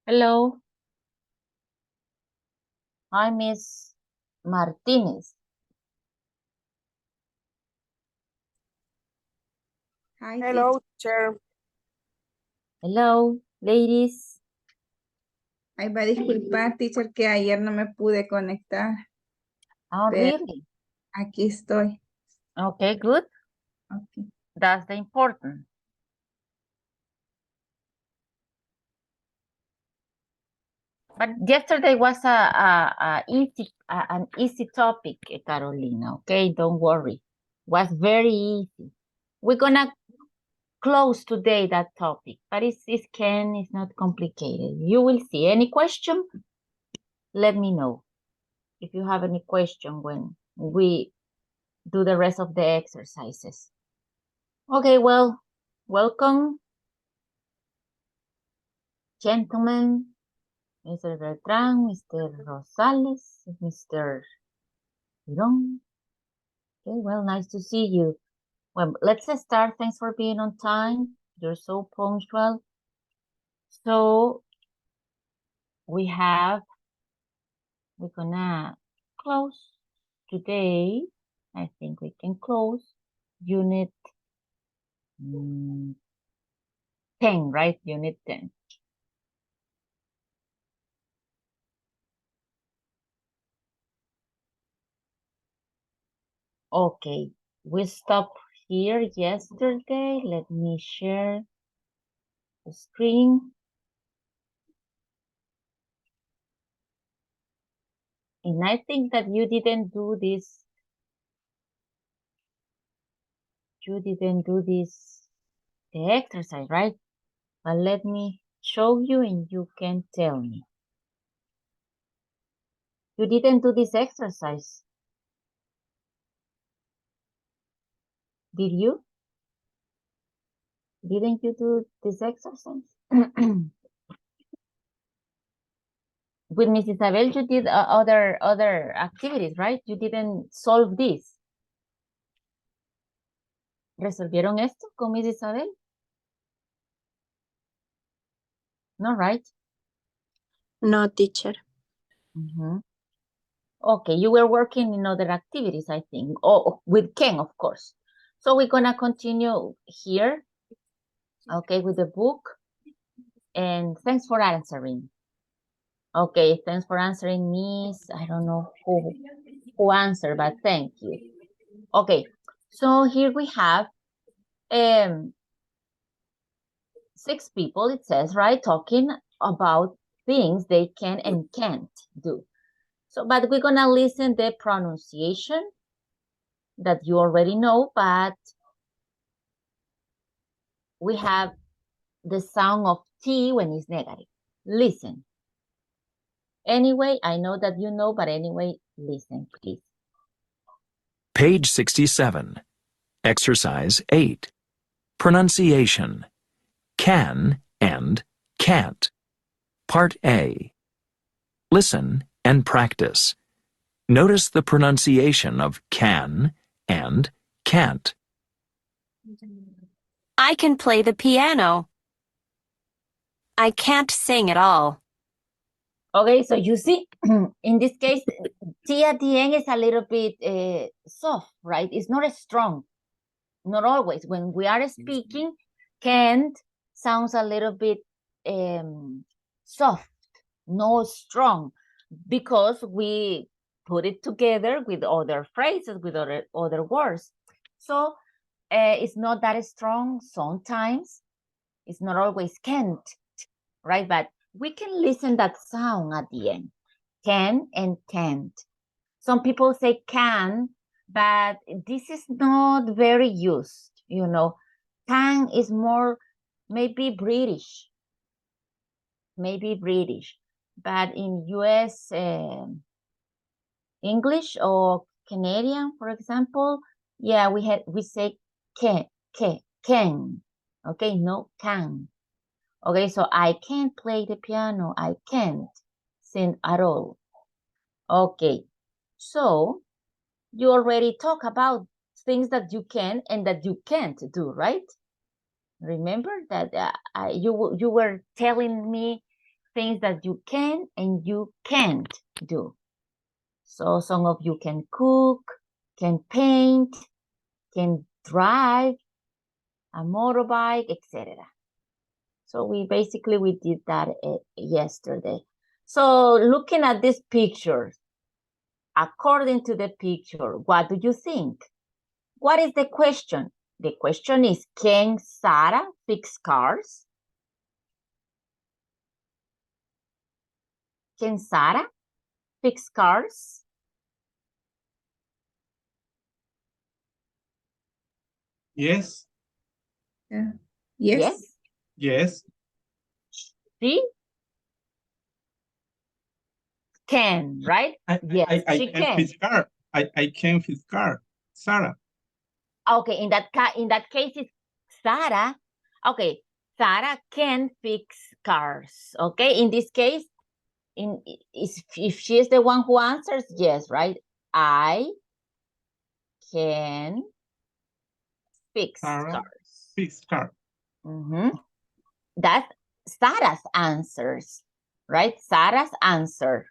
Hello. Hi, Miss Martinez. Hi, Hello, teacher. Hello, ladies. Ay, va a disculpar, teacher, que ayer no me pude conectar. Oh, Pero really? aquí estoy. Okay, good. Okay. That's the important. But yesterday was an easy topic, Carolina. Okay, don't worry. Was very easy. We're gonna close today that topic, but it's not complicated. You will see. Any question? Let me know if you have any question when we do the rest of the exercises. Okay, well, welcome, gentlemen, Mr. Bertrand, Mr. Rosales, Mr. Giron. Okay, well, nice to see you. Well, let's start. Thanks for being on time. You're so punctual. So we're gonna close today. I think we can close unit 10, right? Unit 10. Okay, we stopped here yesterday. Let me share the screen. And I think that you didn't do this. You didn't do this the exercise, right? But let me show you and you can tell me. You didn't do this exercise. Did you? Didn't you do this exercise? With Miss Isabel, you did other activities, right? You didn't solve this. ¿Resolvieron esto con Miss Isabel? No, right? No, teacher. Okay, you were working in other activities, I think. Oh, with Ken, of course. So we're gonna continue here, okay, with the book. And thanks for answering. Okay, thanks for answering, Miss. I don't know who answered, but thank you. Okay, so here we have 6 people, it says, right, talking about things they can and can't do. So, but we're gonna listen the pronunciation that you already know, but we have the sound of T when it's negative. Listen. Anyway, I know that you know, but anyway, listen, please. Page 67. Exercise 8. Pronunciation. Can and can't. Part A. Listen and practice. Notice the pronunciation of can and can't. I can play the piano. I can't sing at all. Okay, so you see, in this case, T at the end is a little bit soft, right? It's not as strong. Not always. When we are speaking, can't sounds a little bit soft, no strong, because we put it together with other phrases, with other words. So it's not that strong sometimes. It's not always can't, right? But we can listen that sound at the end. Can and can't. Some people say can, but this is not very used, you know. Can is more maybe British, but in US English or Canadian, for example, yeah, we say can, okay, no can. Okay, so I can't play the piano, I can't sing at all. Okay, so you already talk about things that you can and that you can't do, right? Remember that you were telling me things that you can and you can't do. So some of you can cook, can paint, can drive a motorbike, etc. So we did that yesterday. So looking at this picture, according to the picture, what do you think? What is the question? The question is, can Sarah fix cars? Can Sarah fix cars? Yes. Yeah. Yes. Yes. She can, right? Yes, I she can can. fix car. I can fix car. Sarah. Okay, in that case, it's Sarah. Okay, Sarah can fix cars. Okay, in this case, if she is the one who answers, yes, right? I can fix Sarah cars. fix car. That's Sarah's answers, right? Sarah's answer.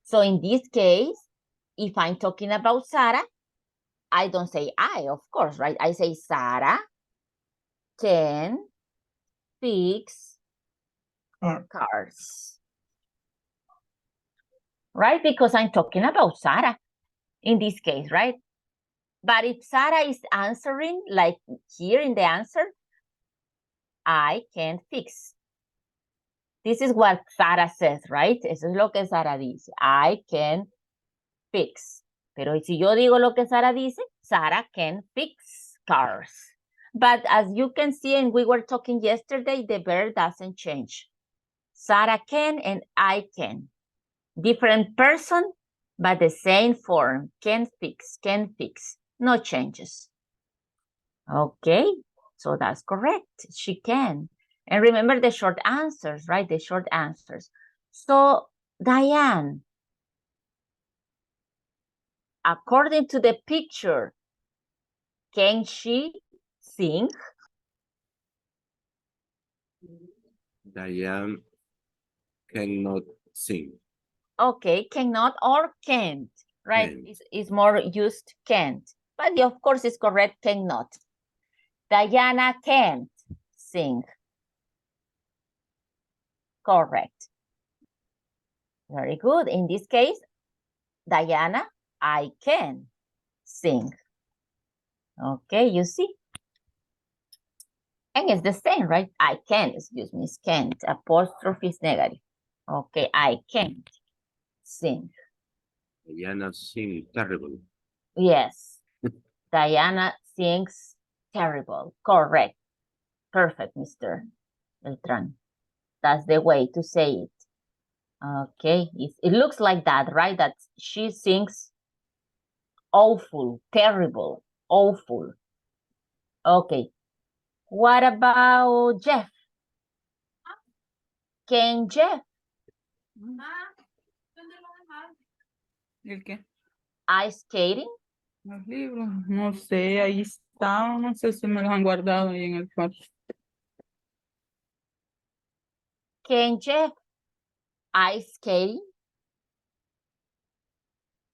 So in this case, if I'm talking about Sarah, I don't say I, of course, right? I say Sarah can fix cars. Right? Because I'm talking about Sarah in this case, right? But if Sarah is answering, like here in the answer, I can fix. This is what Sarah says, right? Eso es lo que Sarah dice. I can fix. Pero si yo digo lo que Sarah dice, Sarah can fix cars. But as you can see, and we were talking yesterday, the verb doesn't change. Sarah can and I can. Different person, but the same form. Can fix, can fix. No changes. Okay, so that's correct. She can. And remember the short answers, right? The short answers. So, Diane, according to the picture, can she sing? Diane cannot sing. Okay, cannot or can't, right? Can't. It's more used can't. But of course, it's correct, cannot. Diana can't sing. Correct. Very good. In this case, Diana, I can sing. Okay, you see? And it's the same, right? I can, excuse me, it's can't. Apostrophe is negative. Okay, I can't sing. Diana sings terrible. Yes. Diana sings terrible. Correct. Perfect, Mr. Beltran. That's the way to say it. Okay, it looks like that, right? That she sings awful, terrible, awful. Okay. What about Jeff? Can Jeff ¿El qué? ice skating? Los libros. No sé, ahí están. No sé si me los han guardado ahí en el cuarto. Can Jeff ice skating?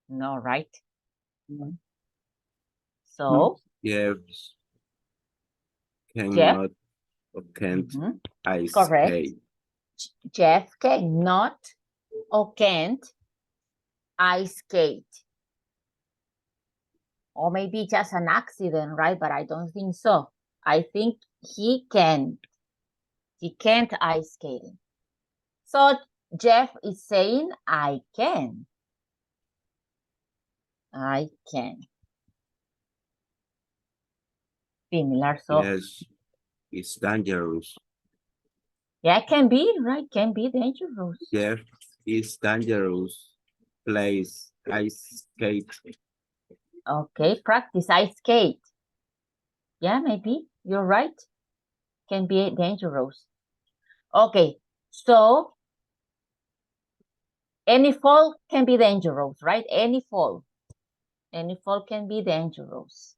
No, right? No. So, Jeff Jeff? cannot or can't ice Correct. skate. Jeff cannot or can't ice skate. Or maybe just an accident, right? But I don't think so. I think he can. He can't ice skating. So Jeff is saying, I can. I can. Similar. So Yes, it's dangerous. yeah, it can be, right? Can be dangerous. Jeff is dangerous. Plays ice skate. Okay, practice ice skate. Yeah, maybe. You're right. Can be dangerous. Okay, so any fall can be dangerous, right? Any fall. Any fall can be dangerous.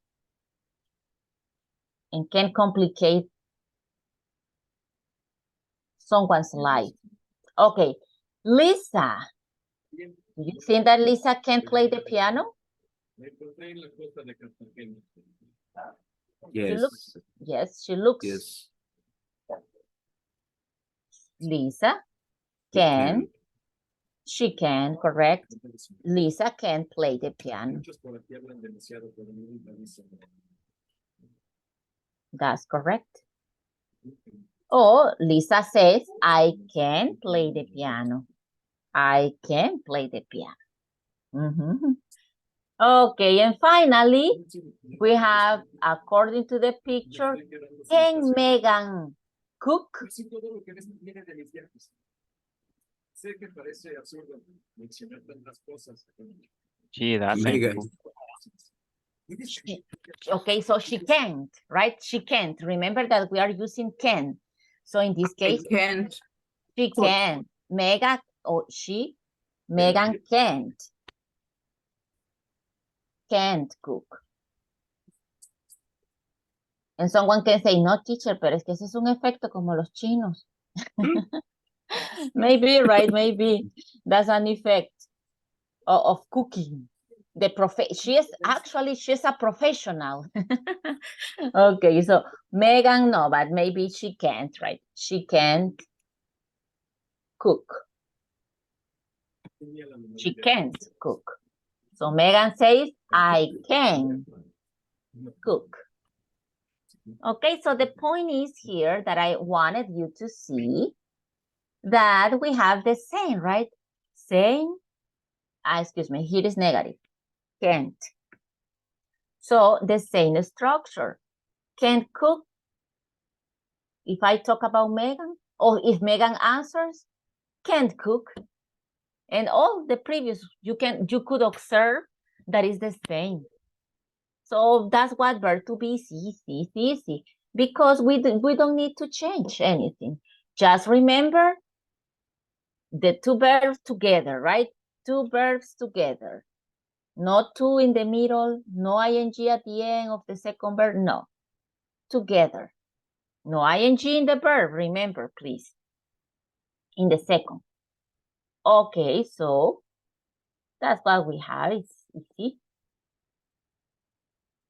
And can complicate someone's life. Okay, Lisa. Do you think that Lisa can play the piano? Yes. Yes, she looks. Yes. Lisa She can. She can, correct. Lisa can play the piano. That's correct. Or Lisa says, I can play the piano. I can play the piano. Mhm. Okay, and finally, we have, according to the picture, can Megan cook? She doesn't Megan. cook. Okay, so she can't, right? She can't. Remember that we are using can. So in this case, Can't. she cook. can. Megan or Megan can't cook. And someone can say, no, teacher, pero es que ese es un efecto como los chinos. Maybe, right? Maybe that's an effect of cooking. She's a professional. Okay, so Megan, no, but maybe she can't, right? She can't cook. She can't cook. So Megan says, I can cook. Okay, so the point is here that I wanted you to see that we have the same, right? Same, excuse me, here is negative, can't. So the same structure, can't cook. If I talk about Megan, or if Megan answers, can't cook. And all the previous, you could observe that is the same. So that's what verb to be is easy, because we don't need to change anything. Just remember the two verbs together, right? Two verbs together. Not two in the middle, no ing at the end of the second verb, no. Together. No ing in the verb, remember, please. In the second. Okay, so that's what we have. It's easy.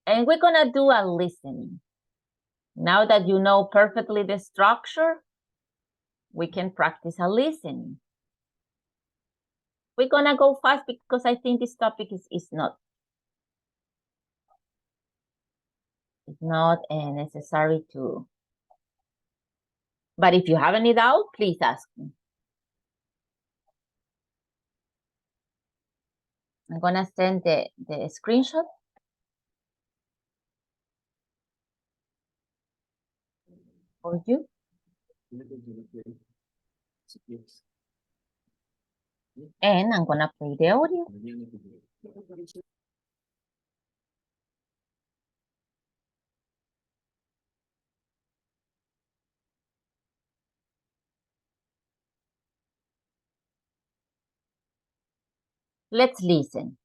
And we're gonna do a listening. Now that you know perfectly the structure, we can practice a listening. We're gonna go fast because I think this topic is not necessary to. But if you have any doubt, please ask me. I'm gonna send the screenshot. For you. And I'm gonna play the audio. Let's listen.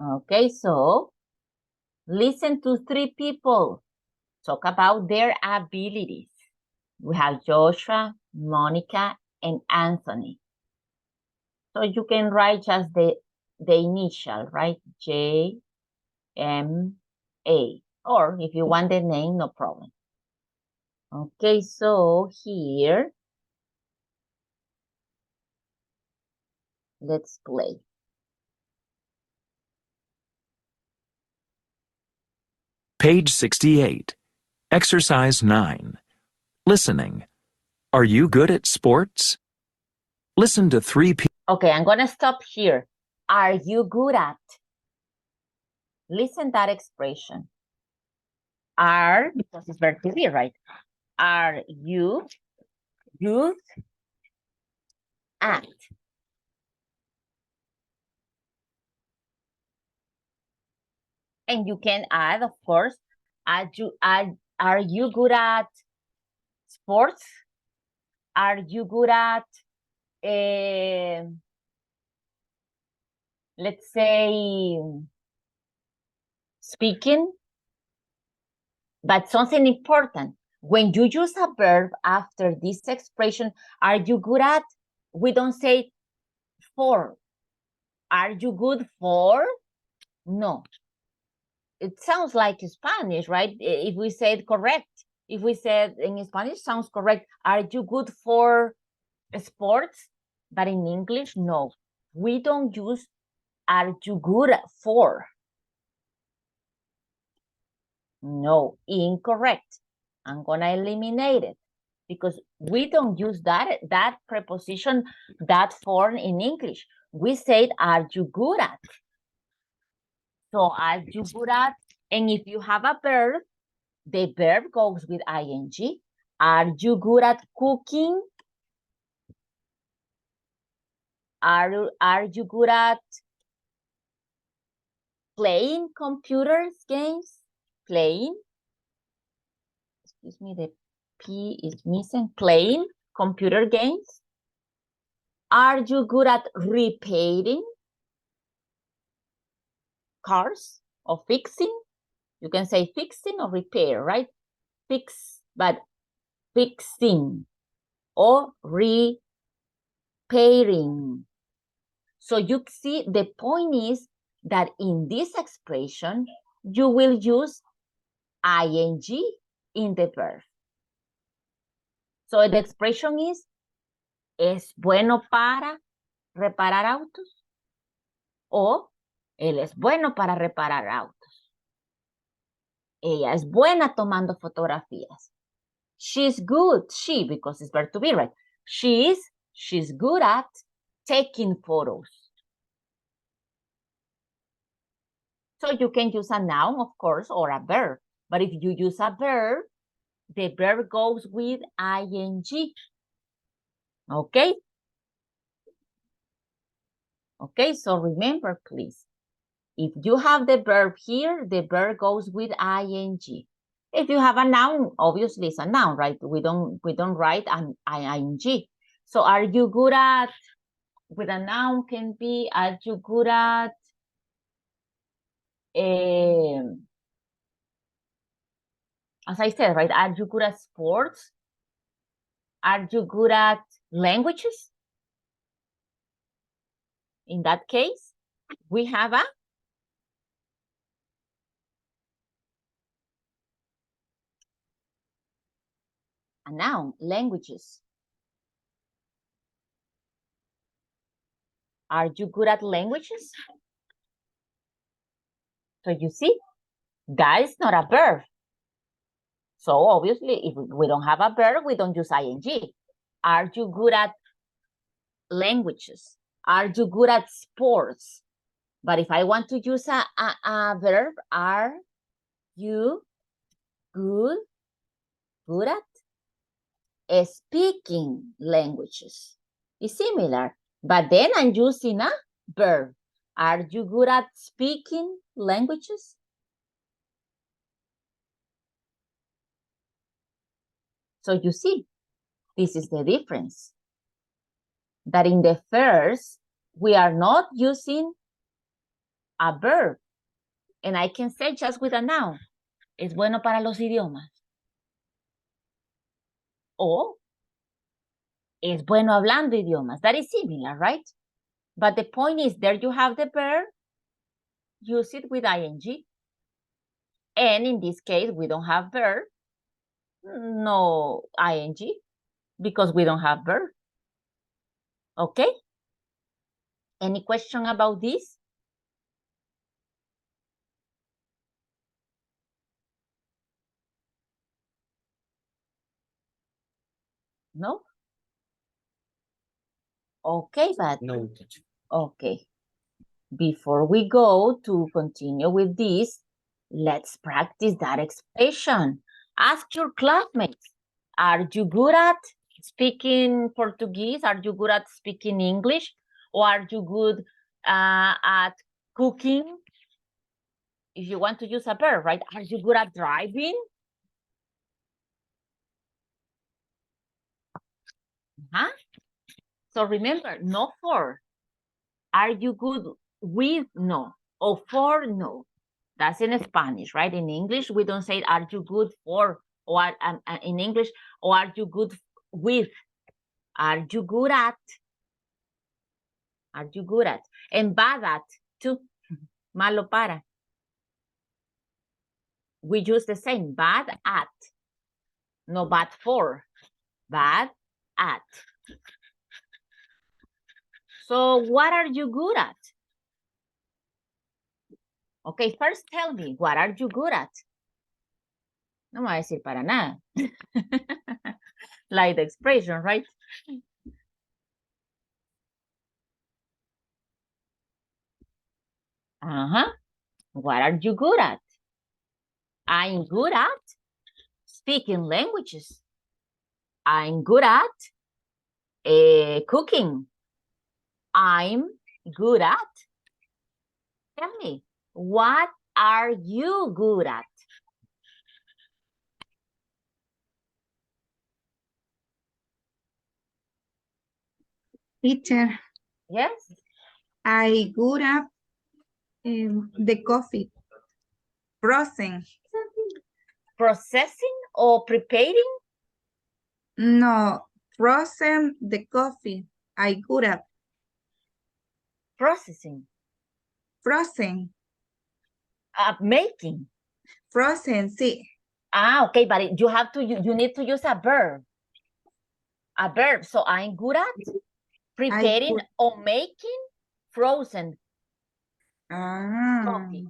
Okay, so listen to three people. Talk about their abilities. We have Joshua, Monica, and Anthony. So you can write just the initial, right? J, M, A. Or if you want the name, no problem. Okay, so here, let's play. Page 68. Exercise 9. Listening. Are you good at sports? Listen to three people. Okay, I'm gonna stop here. Are you good at? Listen that expression. Are, because it's verb to be, right? Are you good at? And you can add, of course, are you good at sports? Are you good at, let's say, speaking? But something important, When you use a verb after this expression, are you good at? We don't say for. Are you good for? No. It sounds like Spanish, right? If we said correct. If we said in Spanish, sounds correct. Are you good for sports? But in English, no. We don't use are you good for? No, incorrect. I'm gonna eliminate it because we don't use that preposition, that form in English. We said, are you good at? So are you good at? And if you have a verb, the verb goes with ing. Are you good at cooking? Are you good at playing computers games? Playing. Excuse me, the P is missing. Playing computer games. Are you good at repairing cars or fixing? You can say fixing or repair, right? Fix, but fixing or repairing. So you see, the point is that in this expression, you will use ing in the verb. So the expression is, ¿es bueno para reparar autos? O, él es bueno para reparar autos. Ella es buena tomando fotografías. She's good, she, because it's verb to be, right? She's good at taking photos. So you can use a noun, of course, or a verb. But if you use a verb, the verb goes with ing. Okay? Okay, so remember, please. If you have the verb here, the verb goes with ing. If you have a noun, obviously it's a noun, right? We don't write an ing. So are you good at, with a noun can be, are you good at as I said, right? Are you good at sports? Are you good at languages? In that case, we have a noun, languages. Are you good at languages? So you see, that is not a verb. So obviously, if we don't have a verb, we don't use ing. Are you good at languages? Are you good at sports? But if I want to use a verb, are you good at speaking languages? It's similar, but then I'm using a verb. Are you good at speaking languages? So you see, this is the difference. That in the first, we are not using a verb. And I can say just with a noun. Es bueno para los idiomas. O es bueno hablando idiomas. That is similar, right? But the point is, there you have the verb. Use it with ing. And in this case, we don't have verb. No ing. Because we don't have verb. Okay? Any question about this? No? Okay, but No. okay. Before we go to continue with this, let's practice that expression. Ask your classmates, are you good at speaking Portuguese? Are you good at speaking English? Or are you good at cooking? If you want to use a verb, right? Are you good at driving? So remember, no for. Are you good with? No. Or for? No. That's in Spanish, right? In English, we don't say, are you good for? Or in English, or are you good with? Are you good at? Are you good at? And bad at too. Malo para. We use the same, bad at. No bad for. Bad at. So what are you good at? Okay, first tell me, what are you good at? No me voy a decir para nada. Like the expression, right? What are you good at? I'm good at speaking languages. I'm good at cooking. I'm good at. Tell me, what are you good at? Teacher, Yes? I good at the coffee. Frozen. Processing or preparing? No, frozen the coffee. I good at Processing. frozen. Making. Frozen, sí. Okay, but you have to, you need to use a verb. A verb. So I'm good at preparing good- or making frozen Ah, coffee.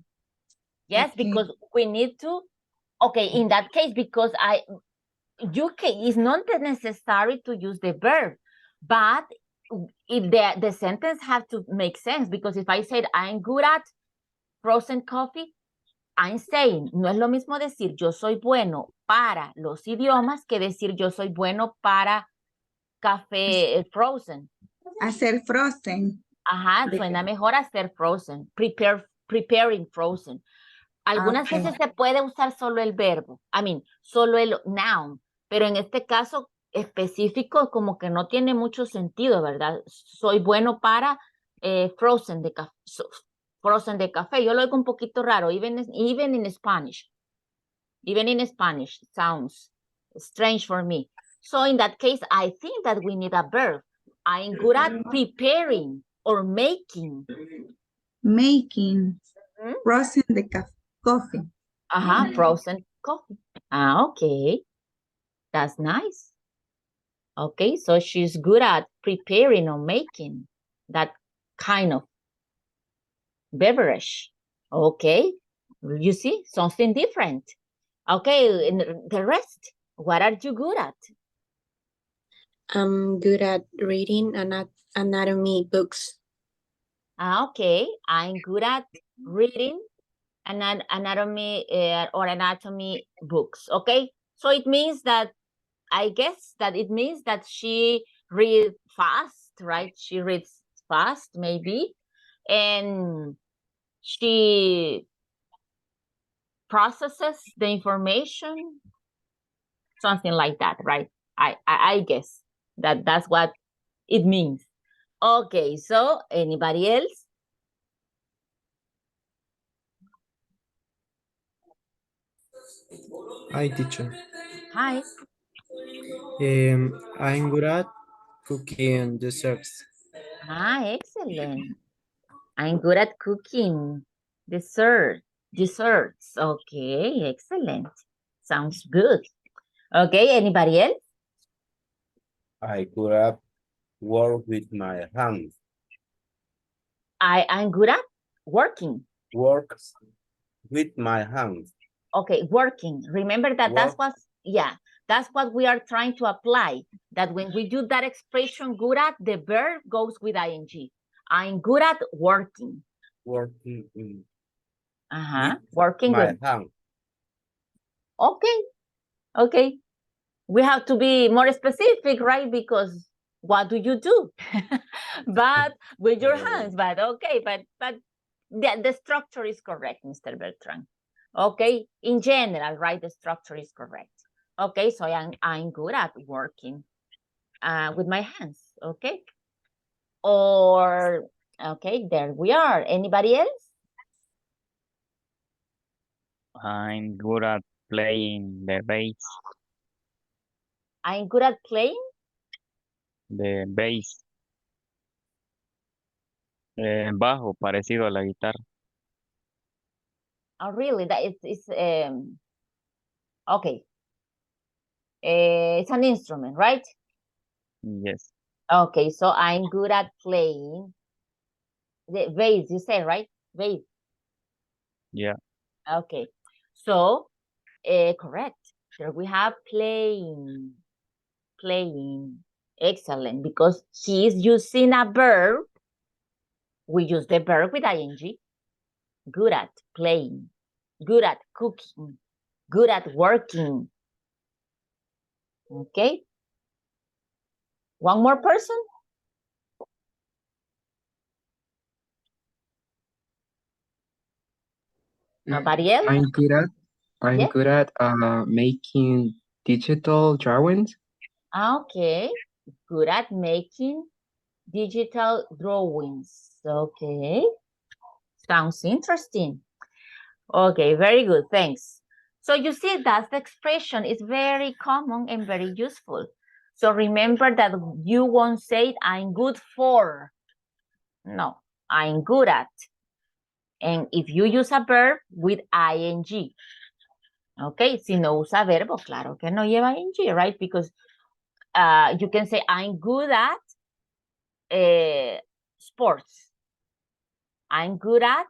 Yes, okay. because we need to, okay, in that case, because it's not necessary to use the verb, but if the sentence have to make sense, because if I said I'm good at frozen coffee, I'm saying, no es lo mismo decir yo soy bueno para los idiomas que decir yo soy bueno para café frozen. Hacer frozen. Ajá, suena mejor hacer frozen, preparing frozen. Algunas Okay. veces se puede usar solo el verbo, solo el noun, pero en este caso específico como que no tiene mucho sentido, ¿verdad? Soy bueno para frozen de café. Yo lo oigo un poquito raro, even in Spanish. Even in Spanish sounds strange for me. So in that case, I think that we need a verb. I'm good at preparing or making. Making frozen the coffee. Frozen coffee. Okay. That's nice. Okay, so she's good at preparing or making that kind of beverage. Okay, you see, something different. Okay, and the rest, what are you good at? I'm good at reading anatomy books. Okay, I'm good at reading anatomy or anatomy books. Okay, so it means that, I guess that it means that she reads fast, right? She reads fast, maybe, and she processes the information, something like that, right? I guess that's what it means. Okay, so anybody else? Hi, teacher. Hi. I'm good at cooking desserts. Excellent. I'm good at cooking desserts. Okay, excellent. Sounds good. Okay, anybody else? I good at work with my hands. I'm good at working. Work with my hands. Okay, working. Remember that that's what we are trying to apply. That when we do that expression, good at, the verb goes with ing. I'm good at working. Working in Working my with. hands. Okay. We have to be more specific, right? Because what do you do? But with your hands, but okay, but the structure is correct, Mr. Bertrand. Okay, in general, right? The structure is correct. Okay, so I'm good at working with my hands. Okay, or okay, there we are. Anybody else? I'm good at playing the bass. I'm good at playing. The bass. Bajo, parecido a la guitarra. Oh, really? That is okay. It's an instrument, right? Yes. Okay, so I'm good at playing the bass, you say, right? Bass. Yeah. Okay. So, correct. There we have playing. Playing. Excellent. Because she is using a verb. We use the verb with ing. Good at playing. Good at cooking. Good at working. Okay. One more person? Nobody else? I'm good at Yes. good at making digital drawings. Okay. Good at making digital drawings. Okay. Sounds interesting. Okay, very good. Thanks. So you see that the expression is very common and very useful. So remember that you won't say I'm good for. No, I'm good at. And if you use a verb with ing. Okay, si no usa verbo, claro que no lleva ing, right? Because you can say I'm good at sports. I'm good at,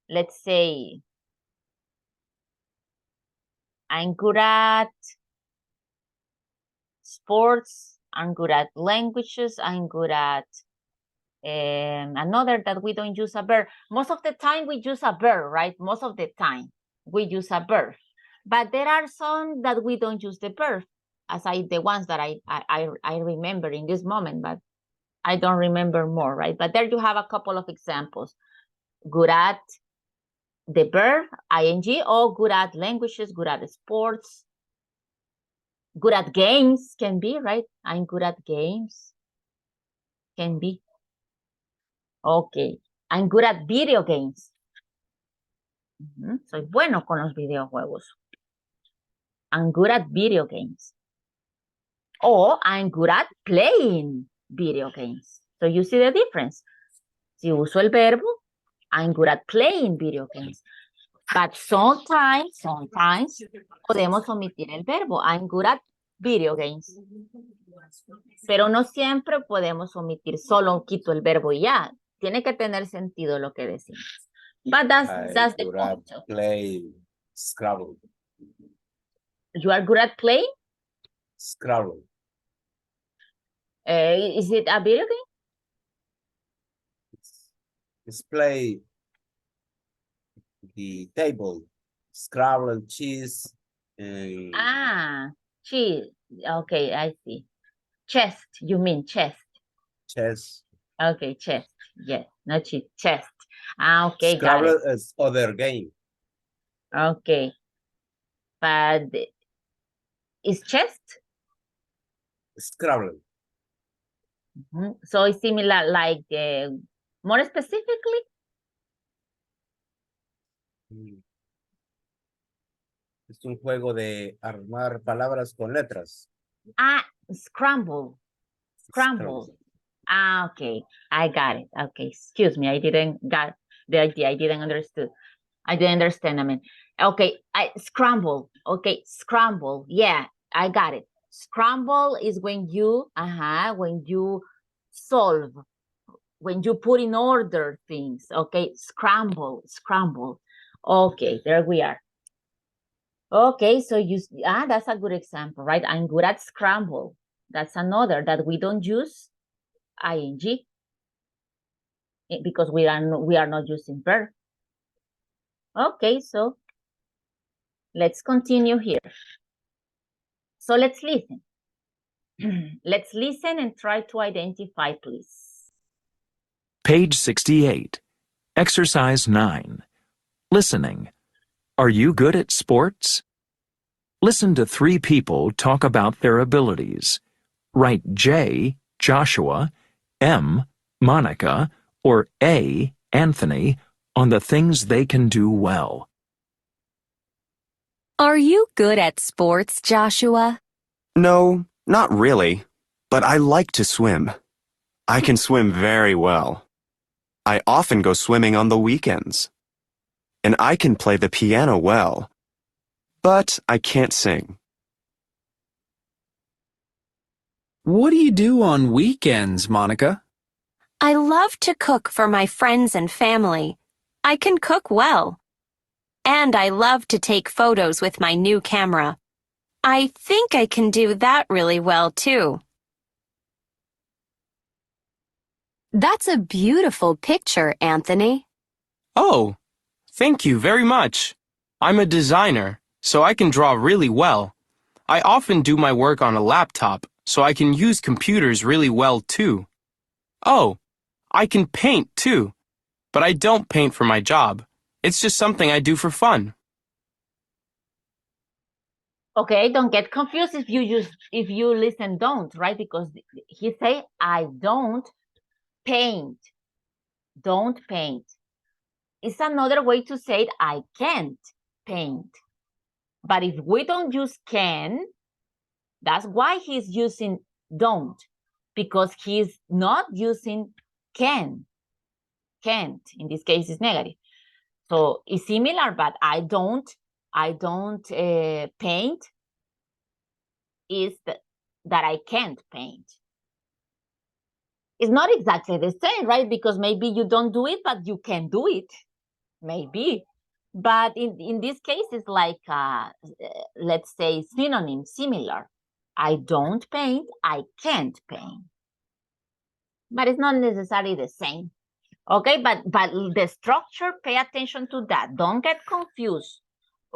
let's say, I'm good at sports, I'm good at languages, I'm good at another that we don't use a verb. Most of the time we use a verb, right? Most of the time we use a verb. But there are some that we don't use the verb, as the ones that I remember in this moment, but I don't remember more, right? But there you have a couple of examples. Good at the verb, ing, or good at languages, good at sports, good at games can be, right? I'm good at games. Can be. Okay. I'm good at video games. Soy bueno con los videojuegos. I'm good at video games. Or I'm good at playing video games. So you see the difference. Si uso el verbo, I'm good at playing video games. But sometimes podemos omitir el verbo. I'm good at video games. Pero no siempre podemos omitir, solo quito el verbo y ya. Tiene que tener sentido lo que decimos. But that's the point. Play Scrabble. You are good at playing? Scrabble. Is it a video game? It's play the table. Scrabble, cheese. Cheese. Okay, I see. Chest, you mean chest. Chess. Okay, chest. Yes, not cheese, chest. Okay, Scrabble got it. is other game. Okay. But is chest? Scrabble. So it's similar, like more specifically? Es un juego de armar palabras con letras. Scramble. Scramble. Okay, I got it. Okay, excuse me, I didn't got the idea. I didn't understand. I mean, okay, scramble. Okay, scramble. Yeah, I got it. Scramble is when you solve, when you put in order things. Okay, scramble. Okay, there we are. Okay, so that's a good example, right? I'm good at scramble. That's another that we don't use ing because we are not using verb. Okay, so let's continue here. So let's listen. Let's listen and try to identify, please. Page 68. Exercise 9. Listening. Are you good at sports? Listen to 3 people talk about their abilities. Write J, Joshua, M, Monica, or A, Anthony, on the things they can do well. Are you good at sports, Joshua? No, not really, but I like to swim. I can swim very well. I often go swimming on the weekends. And I can play the piano well, but I can't sing. What do you do on weekends, Monica? I love to cook for my friends and family. I can cook well. And I love to take photos with my new camera. I think I can do that really well, too. That's a beautiful picture, Anthony. Oh, thank you very much. I'm a designer, so I can draw really well. I often do my work on a laptop, so I can use computers really well, too. Oh, I can paint, too. But I don't paint for my job. It's just something I do for fun. Okay, don't get confused if you listen don't, right? Because he say I don't paint. Don't paint. It's another way to say it, I can't paint. But if we don't use can, that's why he's using don't, because he's not using can. Can't. In this case, is negative. So it's similar, but I don't paint is that I can't paint. It's not exactly the same, right? Because maybe you don't do it, but you can do it. Maybe. But in this case, it's like, let's say, synonym, similar. I don't paint, I can't paint. But it's not necessarily the same. Okay, but the structure, pay attention to that. Don't get confused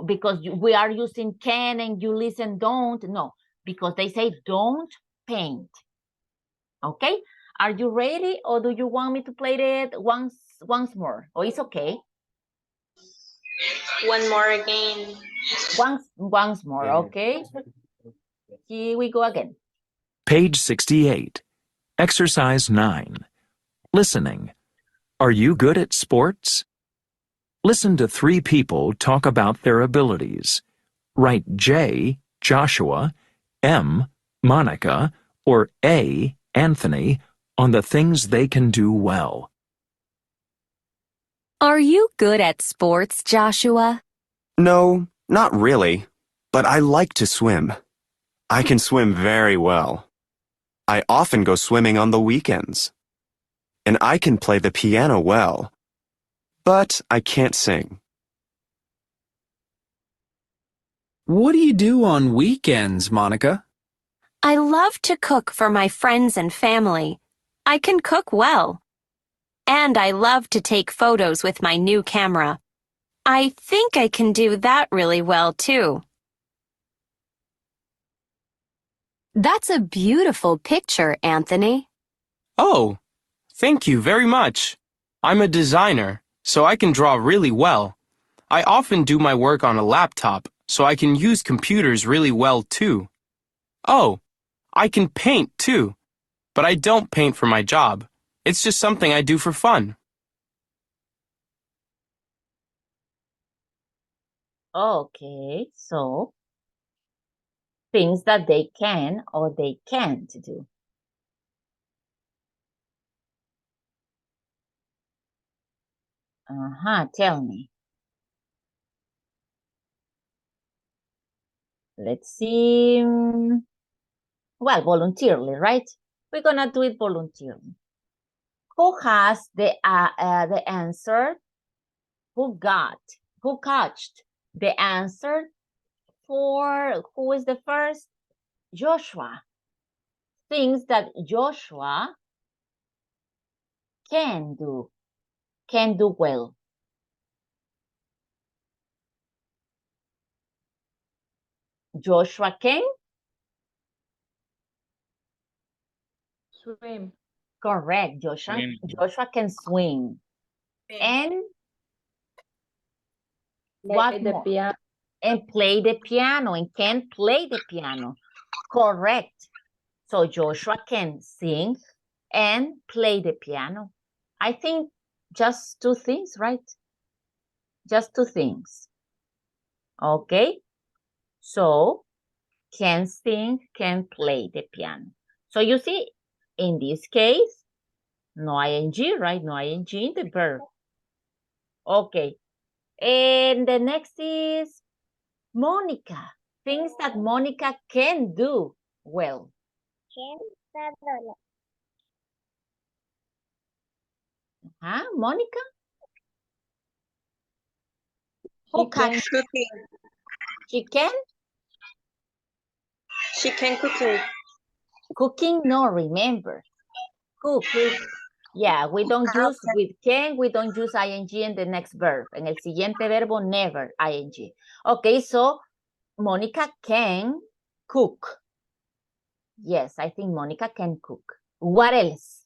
because we are using can and you listen don't. No, because they say don't paint. Okay, are you ready or do you want me to play it once more? Or it's okay? One more again. Once more, okay? Here we go again. Page 68. Exercise 9. Listening. Are you good at sports? Listen to 3 people talk about their abilities. Write J, Joshua, M, Monica, or A, Anthony, on the things they can do well. Are you good at sports, Joshua? No, not really, but I like to swim. I can swim very well. I often go swimming on the weekends. And I can play the piano well, but I can't sing. What do you do on weekends, Monica? I love to cook for my friends and family. I can cook well. And I love to take photos with my new camera. I think I can do that really well, too. That's a beautiful picture, Anthony. Oh, thank you very much. I'm a designer, so I can draw really well. I often do my work on a laptop, so I can use computers really well, too. Oh, I can paint, too. But I don't paint for my job. It's just something I do for fun. Okay, so things that they can or they can't do. Tell me. Let's see. Well, voluntarily, right? We're gonna do it voluntarily. Who has the answer? Who catched the answer for who is the first? Joshua. Things that Joshua can do well. Joshua can Swim. correct. Joshua can swim. And what more? Piano. And play the piano and can play the piano. Correct. So Joshua can sing and play the piano. I think just 2 things, right? Just 2 things. Okay. So, can sing, can play the piano. So you see, in this case, no ing, right? No ing in the verb. Okay. And the next is Monica. Things that Monica can do well. Huh, Monica? Who can? Cooking. She can? She can cooking. Cooking, no, remember. Cook. Yeah, we don't use, with can, we don't use ing in the next verb. En el siguiente verbo, never ing. Okay, so Monica can cook. Yes, I think Monica can cook. What else?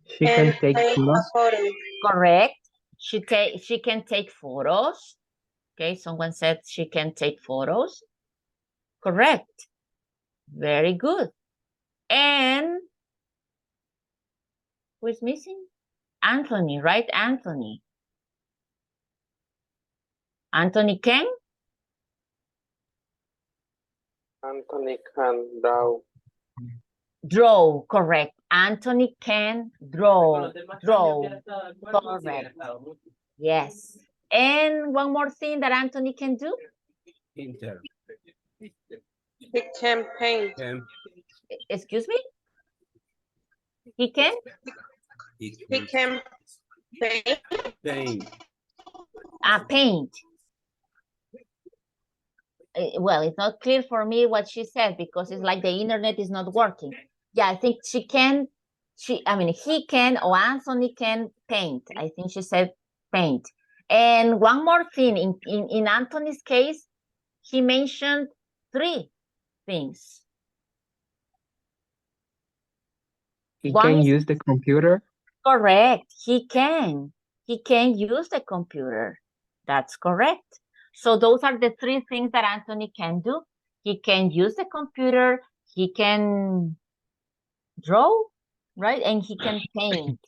She can take photos. Correct. She can take photos. Okay, someone said she can take photos. Correct. Very good. And who is missing? Anthony, right? Anthony. Anthony can? Anthony can draw. Draw, correct. Anthony can draw. Draw, correct. Yes. And one more thing that Anthony can do? Painter. He can paint. Excuse me? He can? He can paint. Paint. Paint. Well, it's not clear for me what she said because it's like the internet is not working. Yeah, I think he can, or Anthony can paint. I think she said paint. And one more thing, in Anthony's case, he mentioned 3 things. He can use the computer. Correct. He can. He can use the computer. That's correct. So those are the 3 things that Anthony can do. He can use the computer. He can draw, right? And he can paint.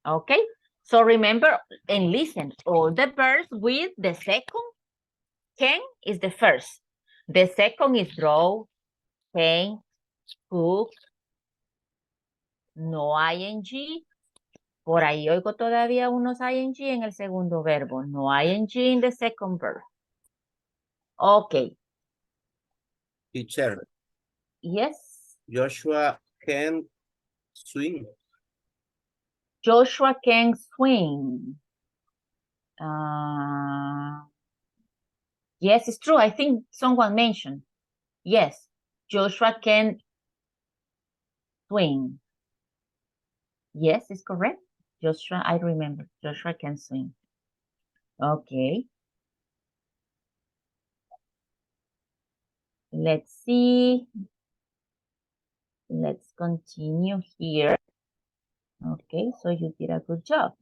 Okay. So remember and listen, all the verbs with the second, can is the first. The second is draw, paint, cook, no ing. Por ahí oigo todavía unos ing en el segundo verbo. No ing in the second verb. Okay. Teacher. Yes. Joshua can swim. Joshua can swim. Yes, it's true. I think someone mentioned. Yes, Joshua can swim. Yes, it's correct. Joshua, I remember. Joshua can swim. Okay. Let's see. Let's continue here. Okay, so you did a good job.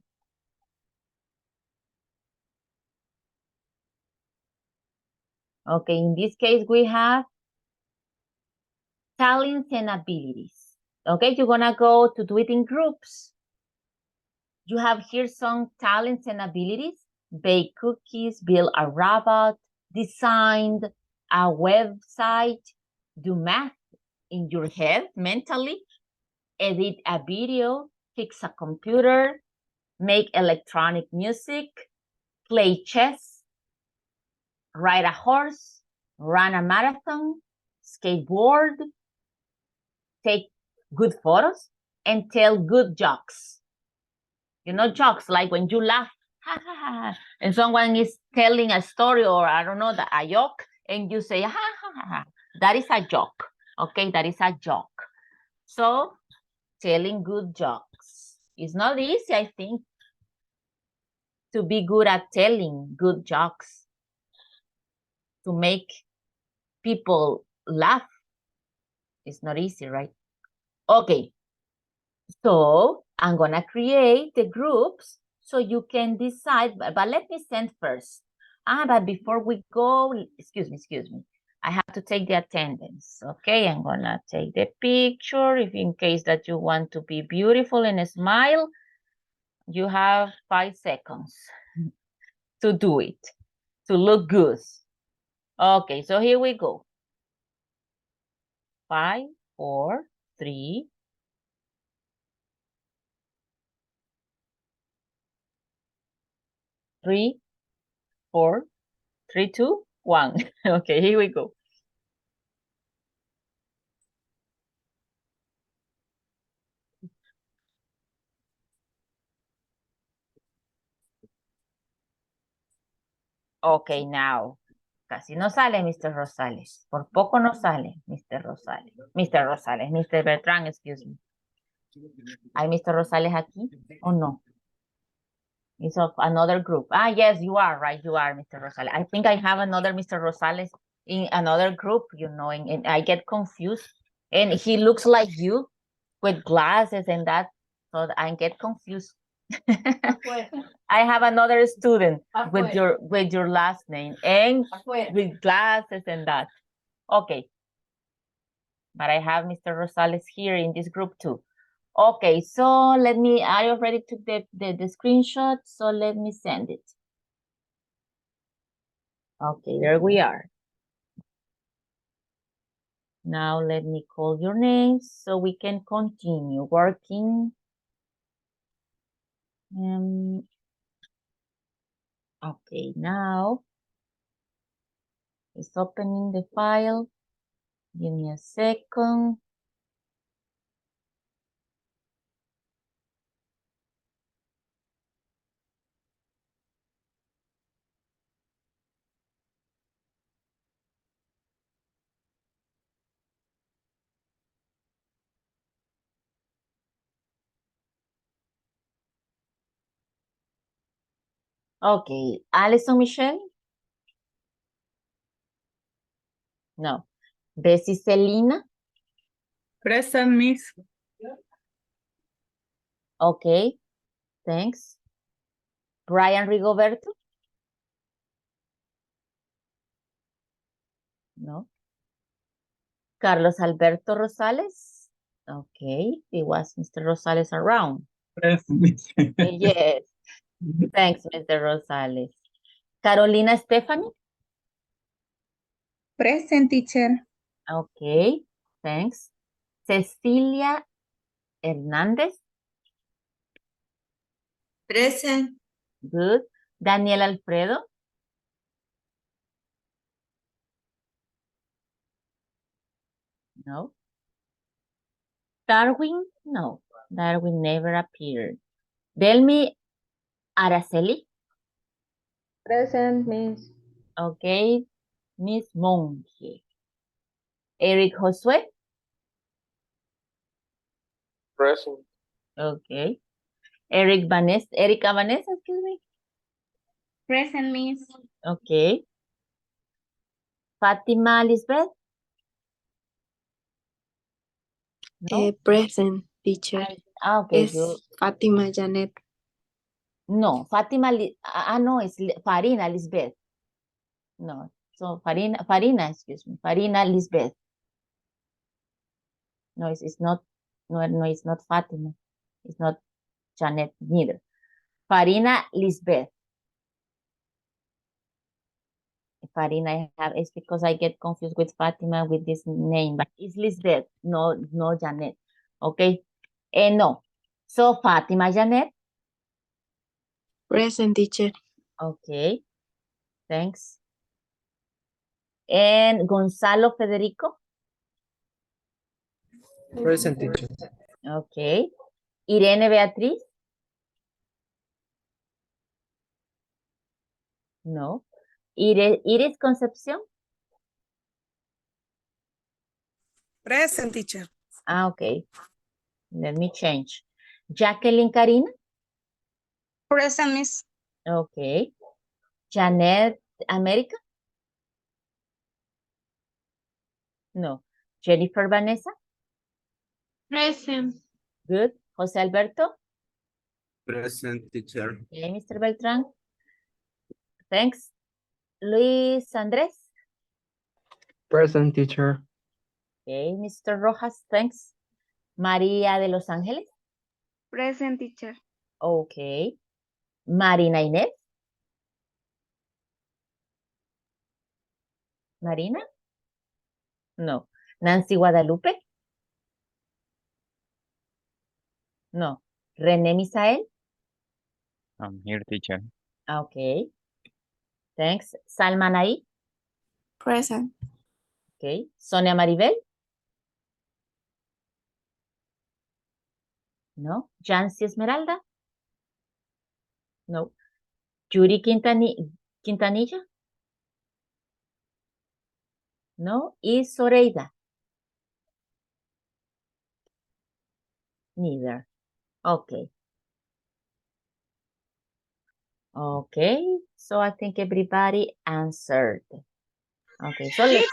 Okay, in this case, we have talents and abilities. Okay, you're gonna go to do it in groups. You have here some talents and abilities. Bake cookies, build a robot, design a website, do math in your head mentally, edit a video, fix a computer, make electronic music, play chess, ride a horse, run a marathon, skateboard, take good photos, and tell good jokes. You know, jokes like when you laugh, ha, ha, ha, and someone is telling a story or I don't know, a joke, and you say, ha, ha, ha, ha. That is a joke. Okay, that is a joke. So, telling good jokes. It's not easy, I think, to be good at telling good jokes, to make people laugh. It's not easy, right? Okay, so I'm gonna create the groups so you can decide, but let me send first. But before we go, excuse me. I have to take the attendance. Okay, I'm gonna take the picture if in case that you want to be beautiful and smile. You have 5 seconds to do it. to look good. Okay, so here we go. 5, 4, 3, 3, 4, 3, 2, 1. Okay, here we go. Okay, now. Casi no sale, Mr. Rosales. Por poco no sale, Mr. Rosales. Mr. Rosales, Mr. Bertrand, excuse me. ¿Hay Mr. Rosales aquí o no? It's of another group. Ah, yes, you are, right? You are, Mr. Rosales. I think I have another Mr. Rosales in another group, you know, and I get confused. And he looks like you with glasses and that, so I get confused. I have another student with your last name and with glasses and that. Okay. But I have Mr. Rosales here in this group too. Okay, so I already took the screenshot, so let me send it. Okay, there we are. Now let me call your names so we can continue working. Okay, now it's opening the file. Give me a second. Okay, Alison Michelle? No. Bessie Selena? Present, Miss. Okay, thanks. Brian Rigoberto? No. Carlos Alberto Rosales? Okay, it was Mr. Rosales around. Present. Yes, thanks, Mr. Rosales. Carolina Stephanie? Present, teacher. Okay, thanks. Cecilia Hernández? Present. Good. Daniel Alfredo? No. Darwin? No, Darwin never appeared. Delmi Araceli? Present, Miss. Okay, Miss Monge. Eric Josué? Present. Okay. Erika Vanessa, excuse me. Present, Miss. Okay. Fatima Lisbeth? No. Present, teacher. Okay, Es Fátima Janet. no, Fátima, no, es Farina Lisbeth. No, so Farina, excuse me, Farina Lisbeth. No, it's not, no, it's not Fatima. It's not Janet neither. Farina Lisbeth. Farina it's because I get confused with Fatima with this name, but it's Lisbeth, no Janet. Okay, no. So Fatima Janet. Present, teacher. Okay, thanks. And Gonzalo Federico. Present, teacher. Okay. Irene Beatriz. No. Iris Concepción. Present, teacher. Okay. Let me change. Jacqueline Karina. Present, Miss. Okay. Janet America. No. Jennifer Vanessa. Present. Good. Jose Alberto. Present, teacher. Okay, Mr. Beltrán. Thanks. Luis Andrés. Present, teacher. Okay, Mr. Rojas. Thanks. María de Los Ángeles. Present, teacher. Okay. Marina Inés. Marina? No. Nancy Guadalupe? No. René Misael? I'm here, teacher. Okay. Thanks. Salma Naí? Present. Okay. Sonia Maribel? No. Jancy Esmeralda? No. Yuri Quintanilla? No. Y Zoraida? Neither. Okay. Okay. So I think everybody answered. Okay. So let's.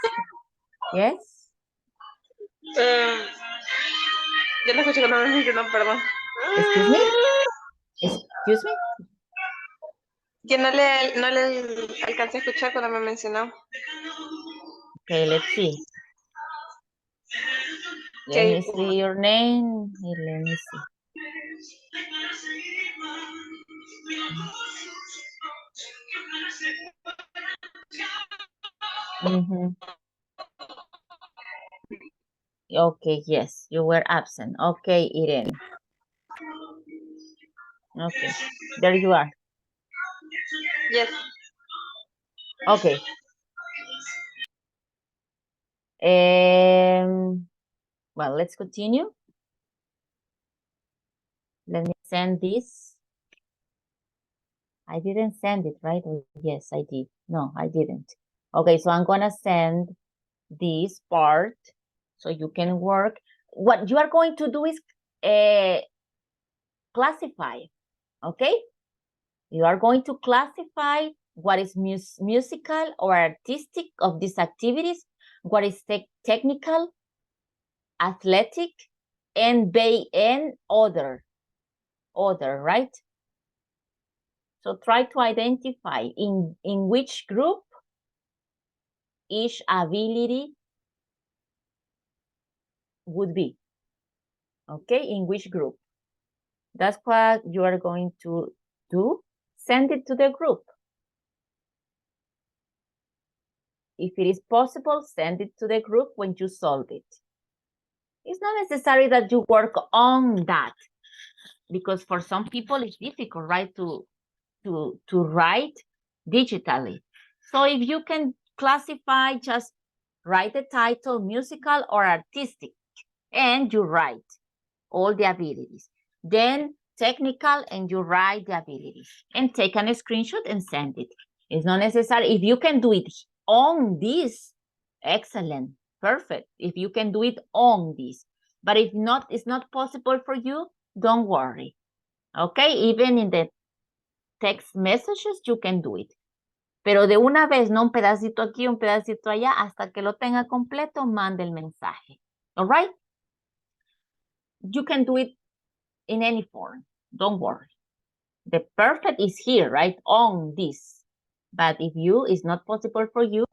Yes. Yo no escucho cuando me mencionó, perdón. Excuse me. Excuse me. Que no le alcancé a escuchar cuando me mencionó. Okay, let's see. Let me see your name. Let me see. Mm-hmm. Okay, yes, you were absent. Okay, Irene. Okay, there you are. Yes. Okay. Well, let's continue. Let me send this. I didn't send it, right? Or yes, I did. No, I didn't. Okay, so I'm gonna send this part so you can work. What you are going to do is classify, okay? You are going to classify what is musical or artistic of these activities, what is technical, athletic, and other, right? So try to identify in which group each ability would be, okay? In which group. That's what you are going to do. Send it to the group. If it is possible, send it to the group when you solve it. It's not necessary that you work on that, because for some people it's difficult, right, to write digitally. So if you can classify, just write the title, musical or artistic, and you write all the abilities. Then technical, and you write the abilities, and take a screenshot and send it. It's not necessary. If you can do it on this, excellent, perfect. If you can do it on this, but if not, it's not possible for you, don't worry. Okay, even in the text messages, you can do it. Pero de una vez, no un pedacito aquí, un pedacito allá, hasta que lo tenga completo, mande el mensaje. All right? You can do it in any form. Don't worry. The perfect is here, right? On this. But if it's not possible for you,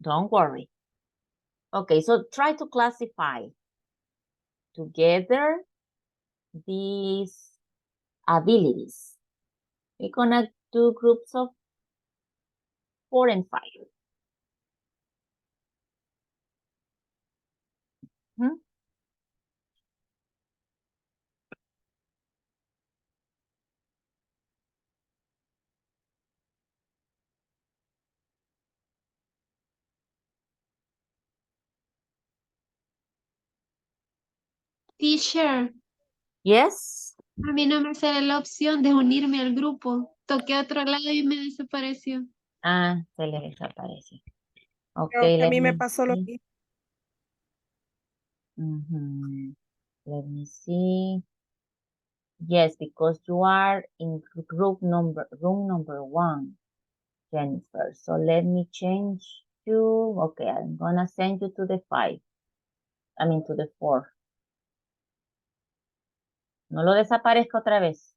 don't worry. Okay, so try to classify together these abilities. We're gonna do groups of 4 and 5. Hmm? Teacher, Yes? a mí no me sale la opción de unirme al grupo. Toqué a otro lado y me desapareció. Ah, se le desaparece. Creo Okay, que a let mí me me pasó lo see. mismo. Let me see. Yes, because you are in room number 1, Jennifer. So let me change you. Okay, I'm gonna send you to the 5. I mean to the 4. No lo desaparezca otra vez.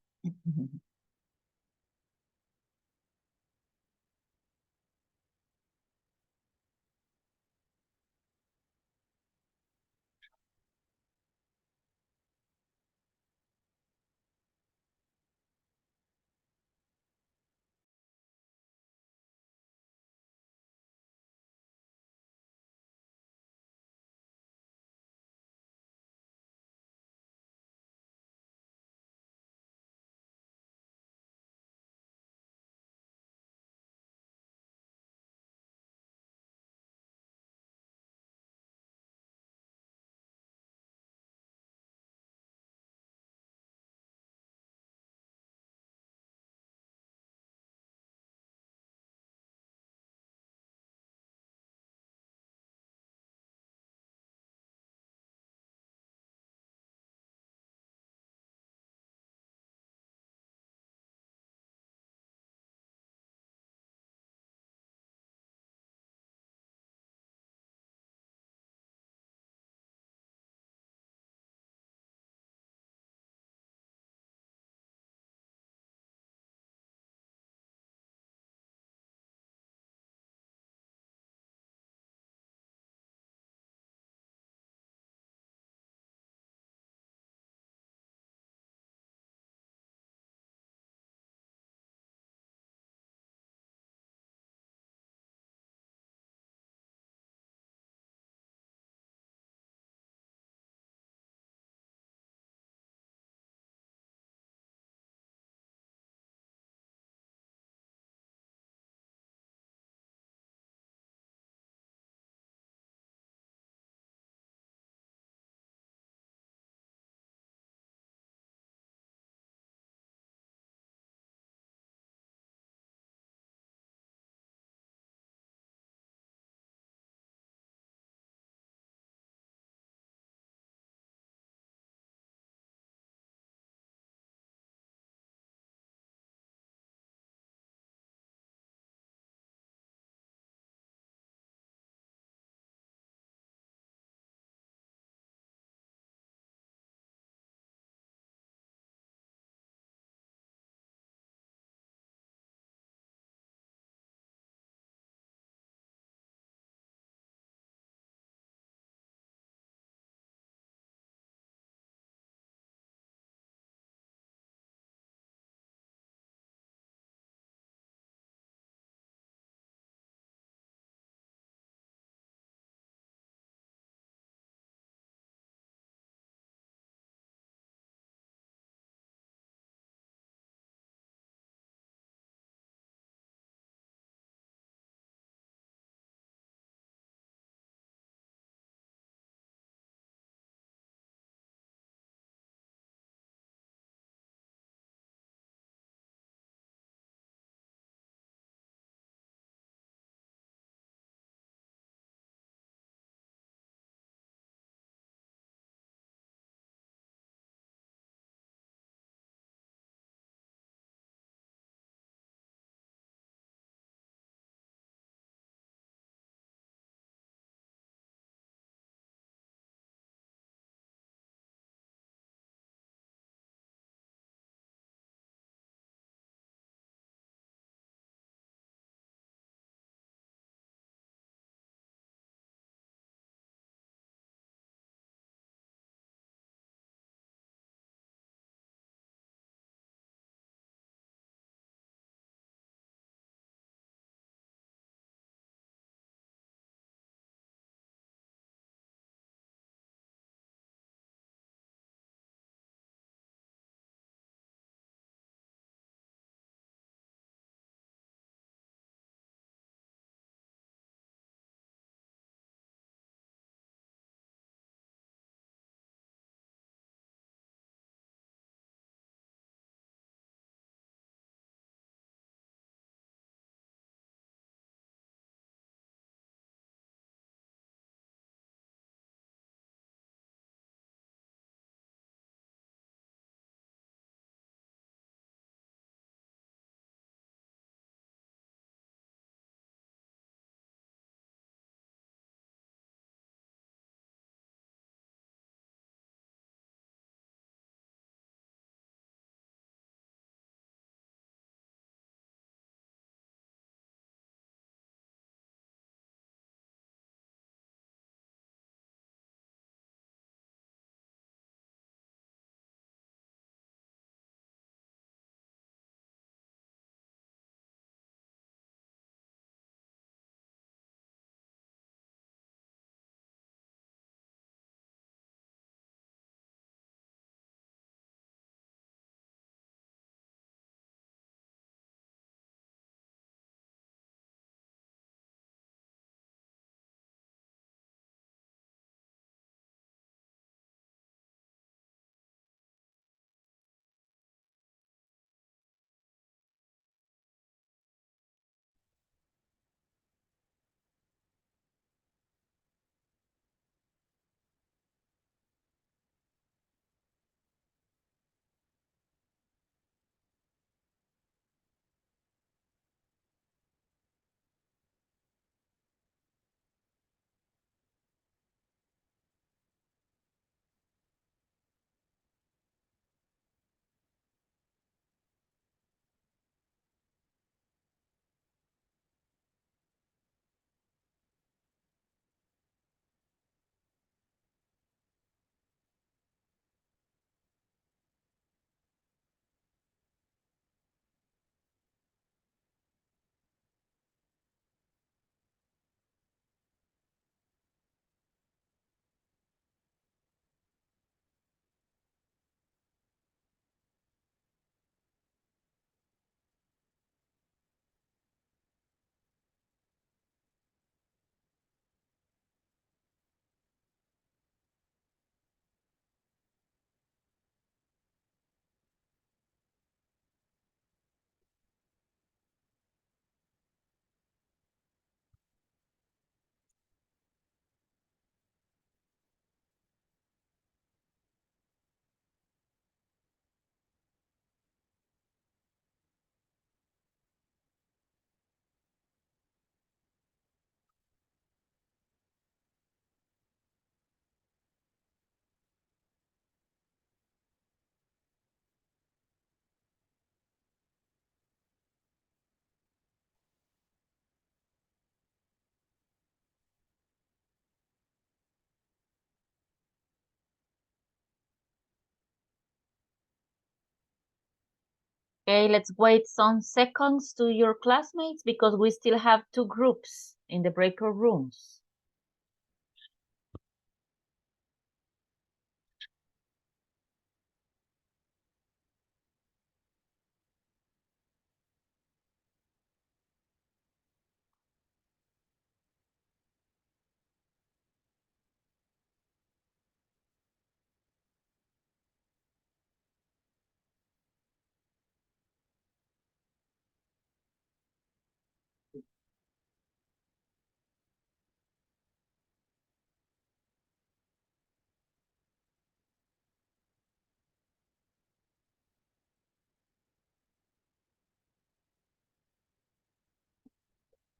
Okay, let's wait some seconds to your classmates because we still have 2 groups in the breakout rooms.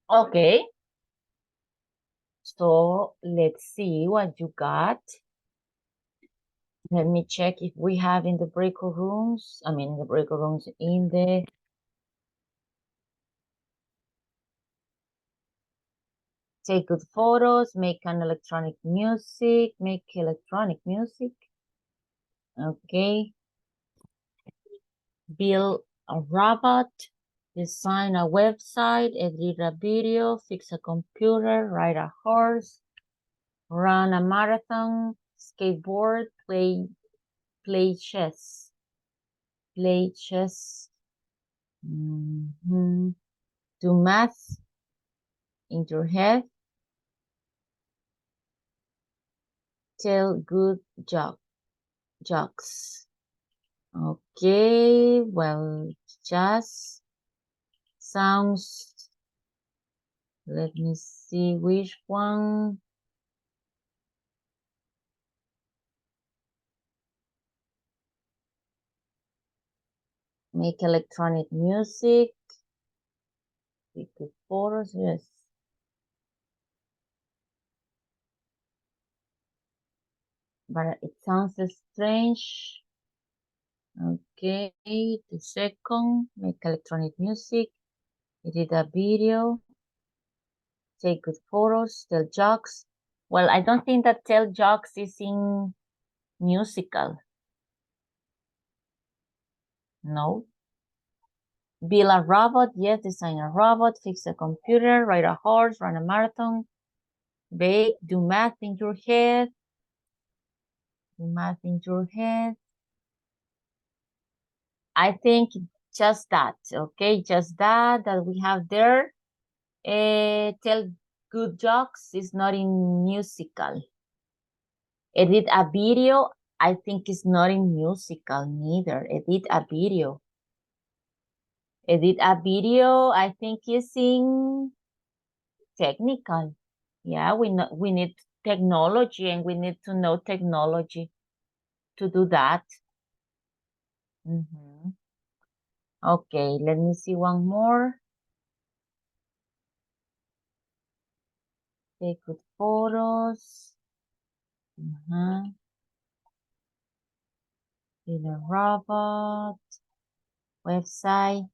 Okay. So let's see what you got. Let me check if we have in the breakout rooms. I mean, the breakout rooms in the take good photos, make electronic music. Okay. Build a robot, design a website, edit a video, fix a computer, ride a horse, run a marathon, skateboard, play chess. Do math in your head. Tell good jokes. Okay, well, just sounds. Let me see which one. Make electronic music. Take good photos, yes. But it sounds strange. Okay, the second, make electronic music, edit a video, take good photos, tell jokes. Well, I don't think that tell jokes is in musical. No. Build a robot, yes, design a robot, fix a computer, ride a horse, run a marathon, bake, do math in your head. Do math in your head. I think just that, okay? Just that we have there. Tell good jokes is not in musical. Edit a video, I think is not in musical neither. Edit a video. Edit a video, I think is in technical. Yeah, we need technology and we need to know technology to do that. Okay, let me see one more. Take good photos. In a robot. Website.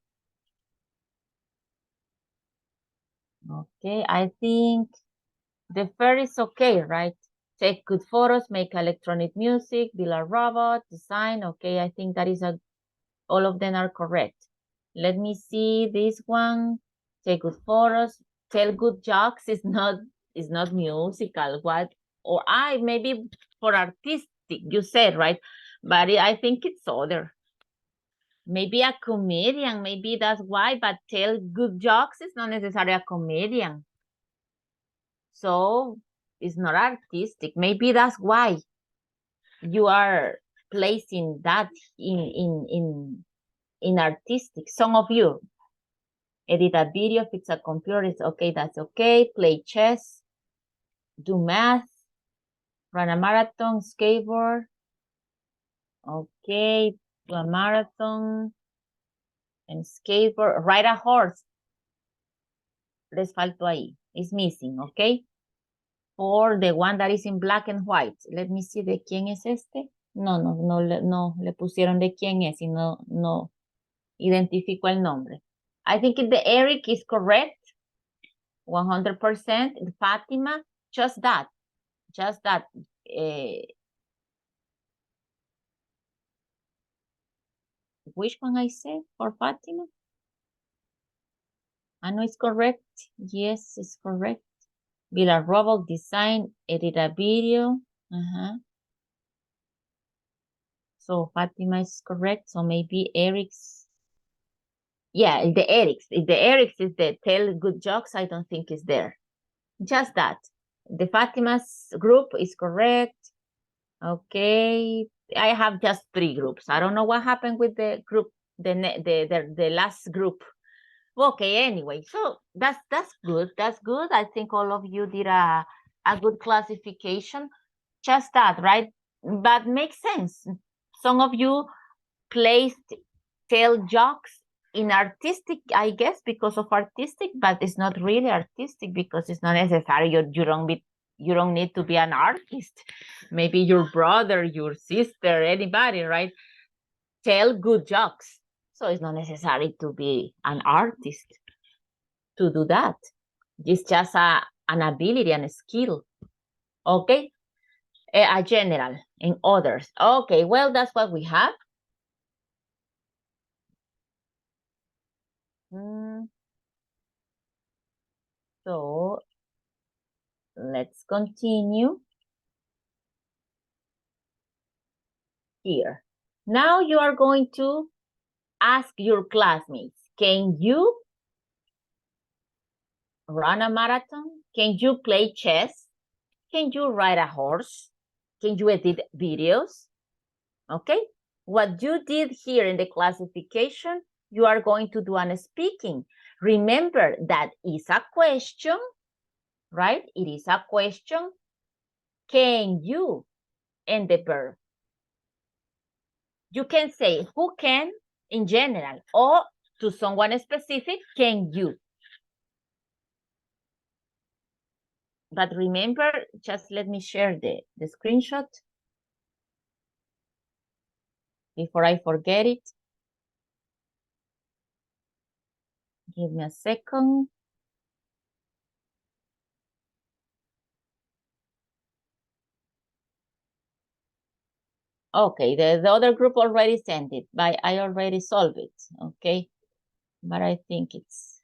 Okay, I think the first is okay, right? Take good photos, make electronic music, build a robot, design. Okay, I think that is all of them are correct. Let me see this one. Take good photos, tell good jokes is not musical. What? Or maybe for artistic, you said, right? But I think it's other. Maybe a comedian, maybe that's why, but tell good jokes is not necessarily a comedian. So it's not artistic. Maybe that's why you are placing that in artistic. Some of you edit a video, fix a computer, it's okay, that's okay. Play chess, do math, run a marathon, skateboard. Okay, do a marathon and skateboard, ride a horse. Les faltó ahí. It's missing, okay? Or the one that is in black and white. Let me see de quién es este. No le pusieron de quién es y no identifico el nombre. I think the Eric is correct. 100%. Fatima, just that. Which one I said for Fatima? I know it's correct. Yes, it's correct. Build a robot, design, edit a video. So Fatima is correct. So maybe Eric's. Yeah, the Eric's. If the Eric's is the tell good jokes, I don't think it's there. Just that. The Fatima's group is correct. Okay. I have just 3 groups. I don't know what happened with the group, the last group. Okay, anyway, so that's good. That's good. I think all of you did a good classification. Just that, right? But makes sense. Some of you placed tell jokes in artistic, I guess, because of artistic, but it's not really artistic because it's not necessary. You don't need to be an artist. Maybe your brother, your sister, anybody, right? Tell good jokes. So it's not necessary to be an artist to do that. It's just an ability and a skill. Okay? A general and others. Okay, well, that's what we have. So let's continue here. Now you are going to ask your classmates, can you run a marathon? Can you play chess? Can you ride a horse? Can you edit videos? Okay, what you did here in the classification, you are going to do on speaking. Remember that is a question, right? It is a question. Can you and the verb. You can say who can in general or to someone specific, can you? But remember, just let me share the screenshot before I forget it. Give me a second. Okay, the other group already sent it, but I already solved it, okay? But I think it's...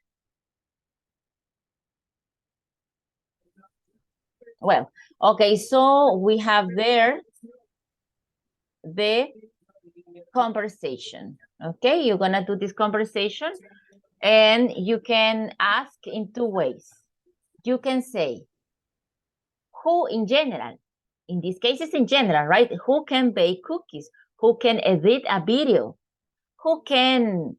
Well, okay, so we have there the conversation, okay? You're gonna do this conversation and you can ask in 2 ways. You can say, who in general, in this case it's in general, right? Who can bake cookies? Who can edit a video? Who can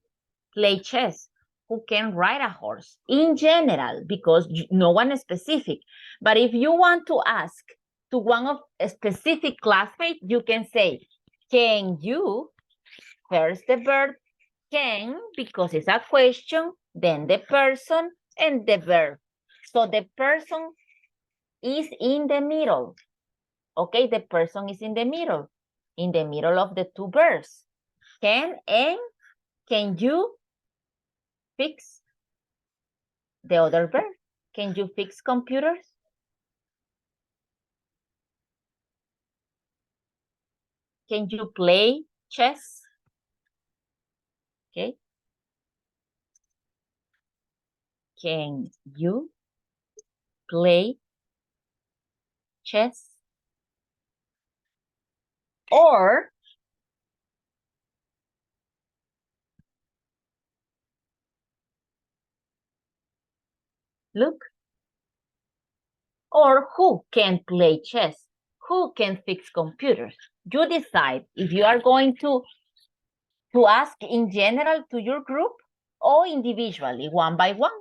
play chess? Who can ride a horse? In general, because no one is specific. But if you want to ask to one of a specific classmate, you can say, can you? First the verb can, because it's a question, then the person and the verb. So the person is in the middle. Okay, the person is in the middle of the 2 verbs. Can and can you fix the other verb? Can you fix computers? Can you play chess? Okay. Can you play chess? Or look, or who can play chess? Who can fix computers? You decide if you are going to ask in general to your group or individually, one by one.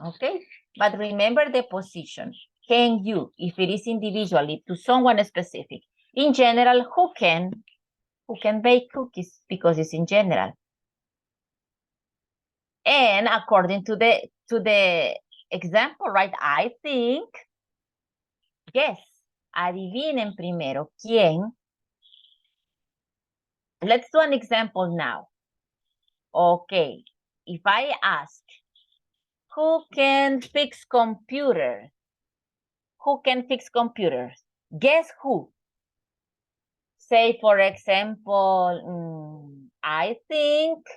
Okay, but remember the position. Can you, if it is individually to someone specific. In general, who can bake cookies because it's in general. And according to the example, right, I think, yes, adivinen primero quién. Let's do an example now. Okay, if I ask, who can fix computers? Who can fix computers? Guess who? Say, for example, I think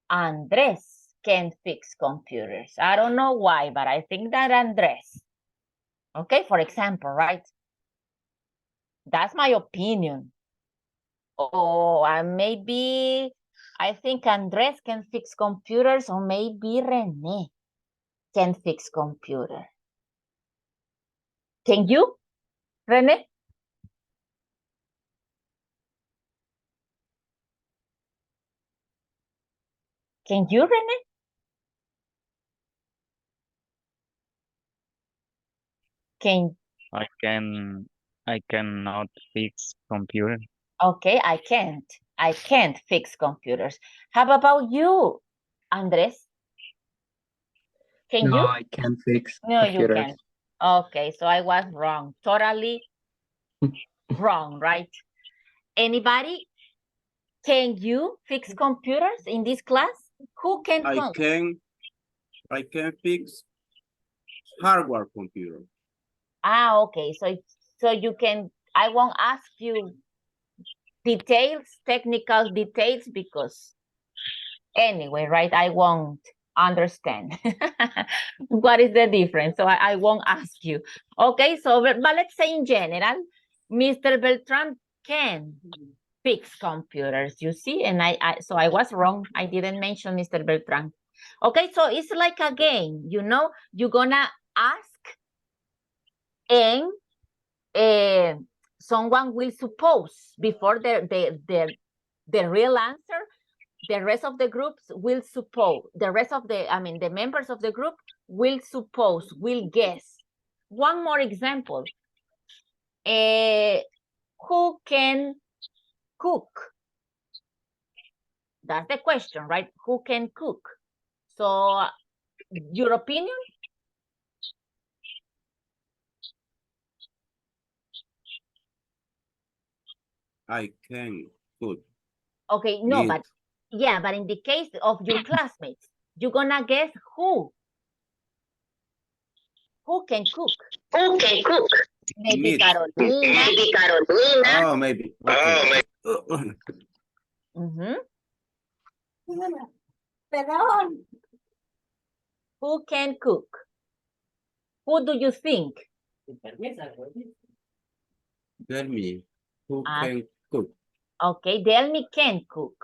Andres can fix computers. I don't know why, but I think that Andres. Okay, for example, right? That's my opinion. Or maybe I think Andres can fix computers, or maybe Rene can fix computer. Can you, Rene? Can you, Rene? Can I cannot fix computer. Okay, I can't fix computers. How about you, Andres? Can No, you? I can't fix No, you computers. can't. Okay, so I was wrong. Totally wrong, right? Anybody? Can you fix computers in this class? Who can? I can fix hardware computer. Okay. So you can. I won't ask you details, technical details, because anyway, right? I won't understand what is the difference. So I won't ask you. Okay. So, but let's say in general, Mr. Beltran can fix computers, you see, and so I was wrong. I didn't mention Mr. Beltran. Okay, so it's like a game, you know, you're gonna ask and someone will suppose before the real answer. The rest of the groups will suppose, the members of the group will suppose, will guess. One more example. Who can cook? That's the question, right? Who can cook? So, your opinion? I can cook. Okay, no, Yes. but in the case of your classmates, you're gonna guess who? Who can cook? Who can cook? Maybe Meat. Carolina. Maybe Carolina. Oh, maybe. Okay. Mm-hmm. Who can cook? Who do you think? Tell me, who can cook? Okay, Delmi can cook.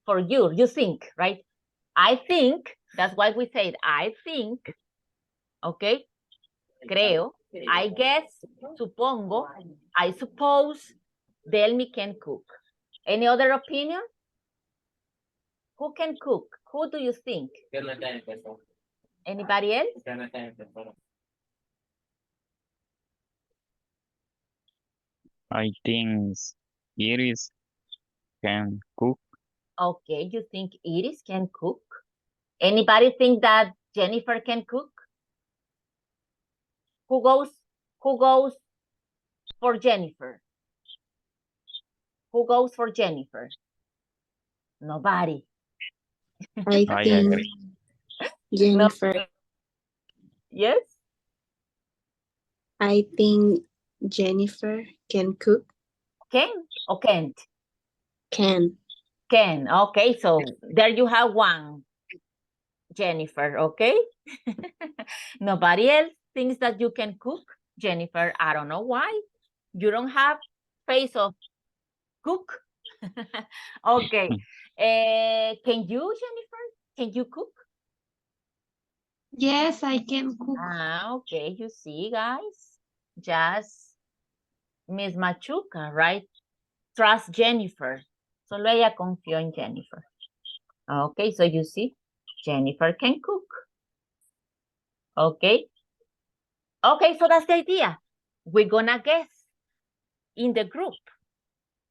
For you, you think, right? I think, that's why we said I think, okay? Creo, I guess, supongo, I suppose, Delmi can cook. Any other opinion? Who can cook? Who do you think? Anybody else? I think Iris can cook. Okay, you think Iris can cook? Anybody think that Jennifer can cook? Who goes for Jennifer? Who goes for Jennifer? Nobody. I I think agree. Jennifer. Yes? I think Jennifer can cook. Can or can't? Can. Can. Okay, so there you have one, Jennifer, okay? Nobody else thinks that you can cook, Jennifer. I don't know why. You don't have face of cook. Okay. Can you, Jennifer? Can you cook? Yes, I can cook. Okay. You see, guys, just Miss Machuca, right? Trust Jennifer. Solo ella confió en Jennifer. Okay, so you see, Jennifer can cook. Okay. Okay, so that's the idea. We're gonna guess in the group.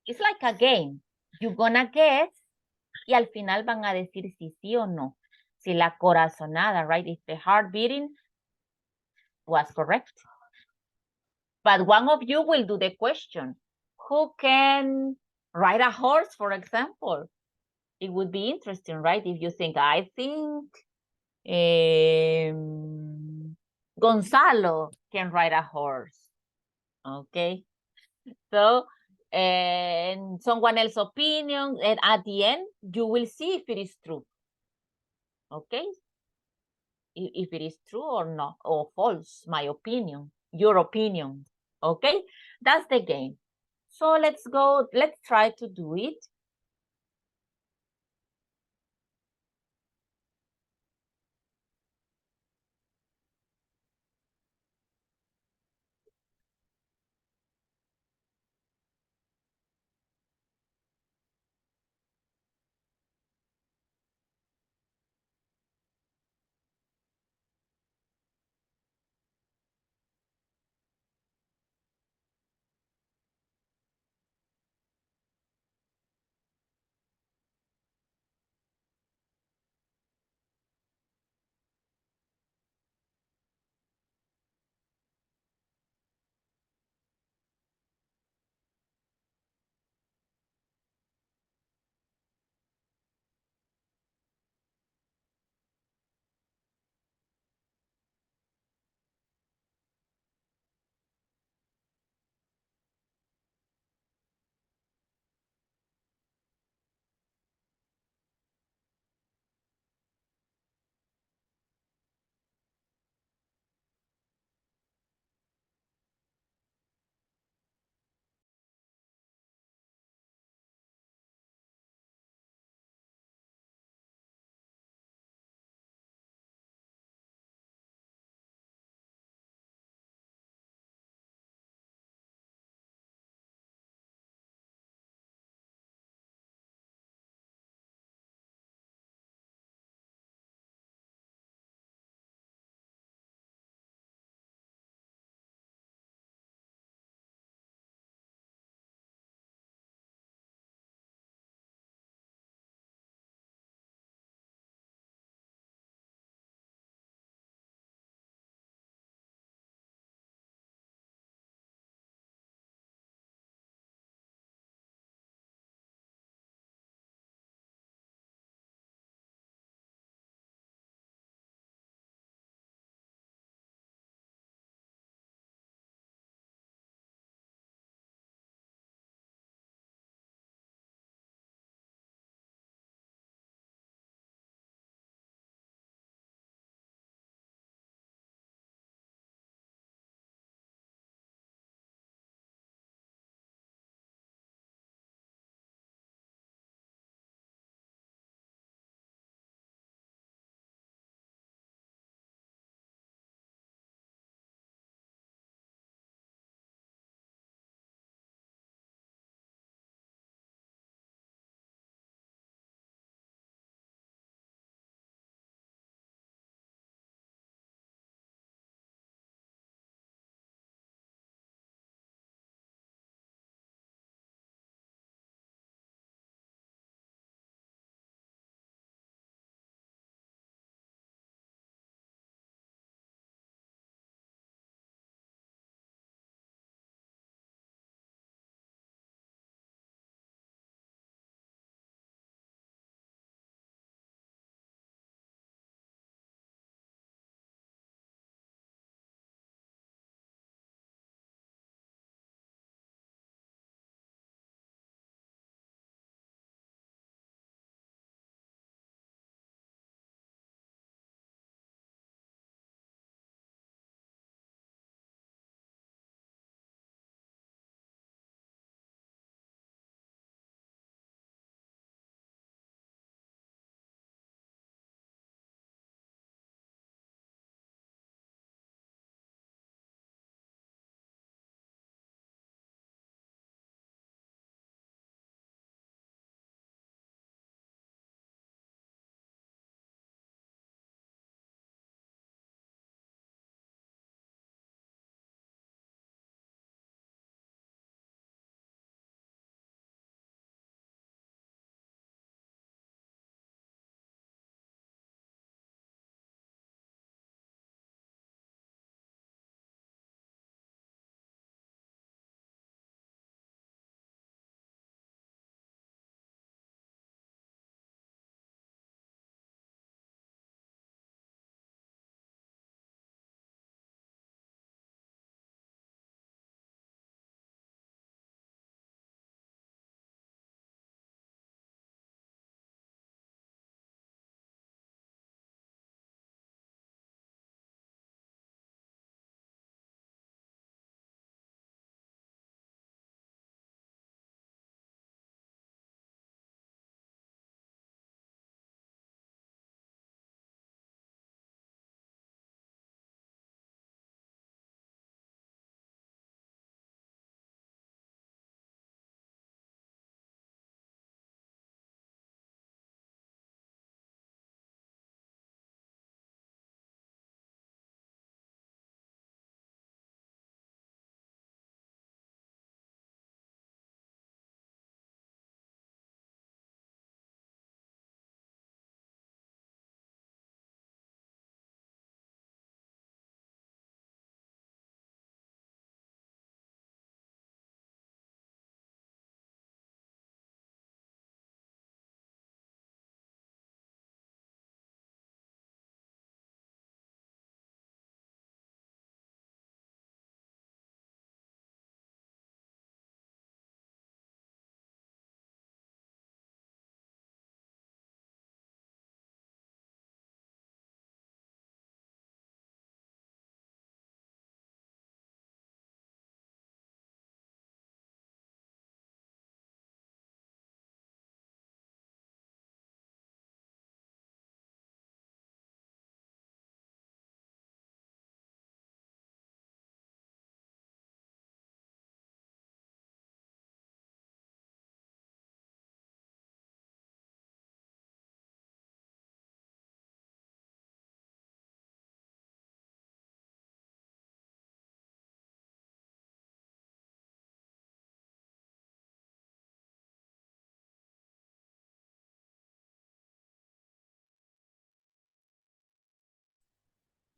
It's like a game. You're gonna guess y al final van a decir si sí o no. Si la corazonada, right? If the heart beating was correct. But one of you will do the question. Who can ride a horse, for example? It would be interesting, right? If you think, I think Gonzalo can ride a horse. Okay. So and someone else's opinion, and at the end, you will see if it is true. Okay? If it is true or not, or false, my opinion, your opinion. Okay? That's the game. So let's try to do it.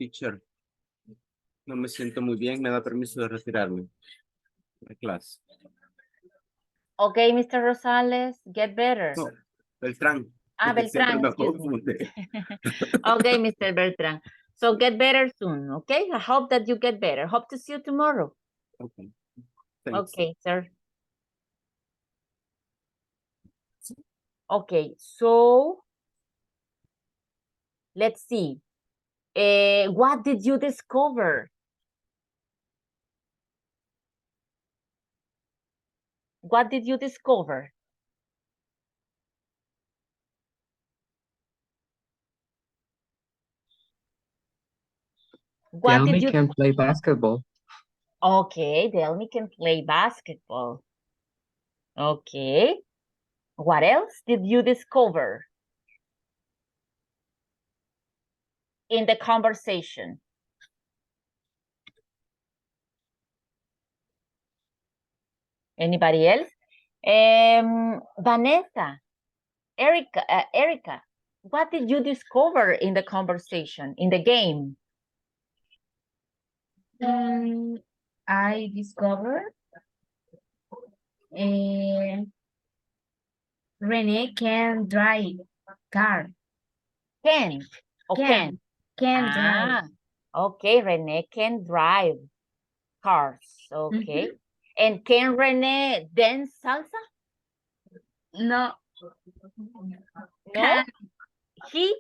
Teacher, no me siento muy bien, me da permiso de retirarme de clase. Okay, Mr. Rosales, get better. No, Beltrán. Ah, porque siempre Beltrán, me excuse me. confunde. Okay, Mr. Beltrán. So get better soon, okay? I hope that you get better. Hope to see you tomorrow. Okay. Thanks. Okay, sir. Okay, so let's see. What did you discover? What did you discover? What Delmi did you... can play basketball. Okay, Delmi can play basketball. Okay. What else did you discover in the conversation? Anybody else? Vanessa, Erica, what did you discover in the conversation, in the game? I discovered Renee can drive car. Can. Or can. Can drive. Okay, Renee can drive cars. Okay. And can Renee dance salsa? No. No. He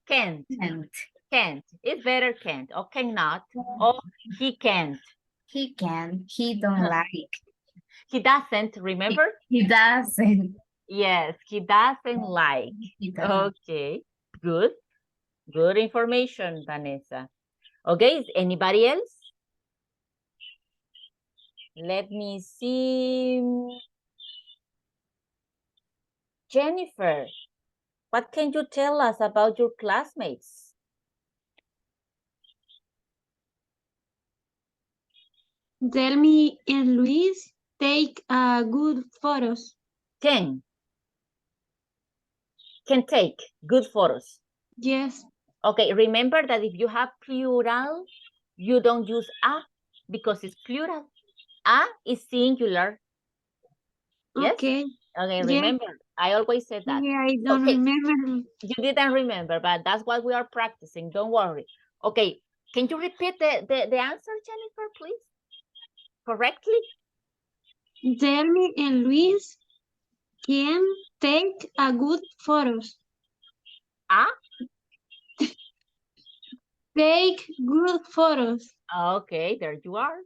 Can. can't. Can't. It's better can't or cannot. Or he can't. He can. He don't like. He doesn't, remember? He doesn't. Yes, he doesn't like. He doesn't. Okay, good. Good information, Vanessa. Okay, is anybody else? Let me see. Jennifer, what can you tell us about your classmates? Delmi and Luis take good photos. Can take good photos. Yes. Okay, remember that if you have plural, you don't use a because it's plural. A is singular. Yes? Okay. Okay, Yeah. remember, I always said that. Yeah, I don't Okay. remember. You didn't remember, but that's what we are practicing. Don't worry. Okay, can you repeat the answer, Jennifer, please? Correctly? Delmi and Luis can take a good photos. Take good photos. Okay, there you are.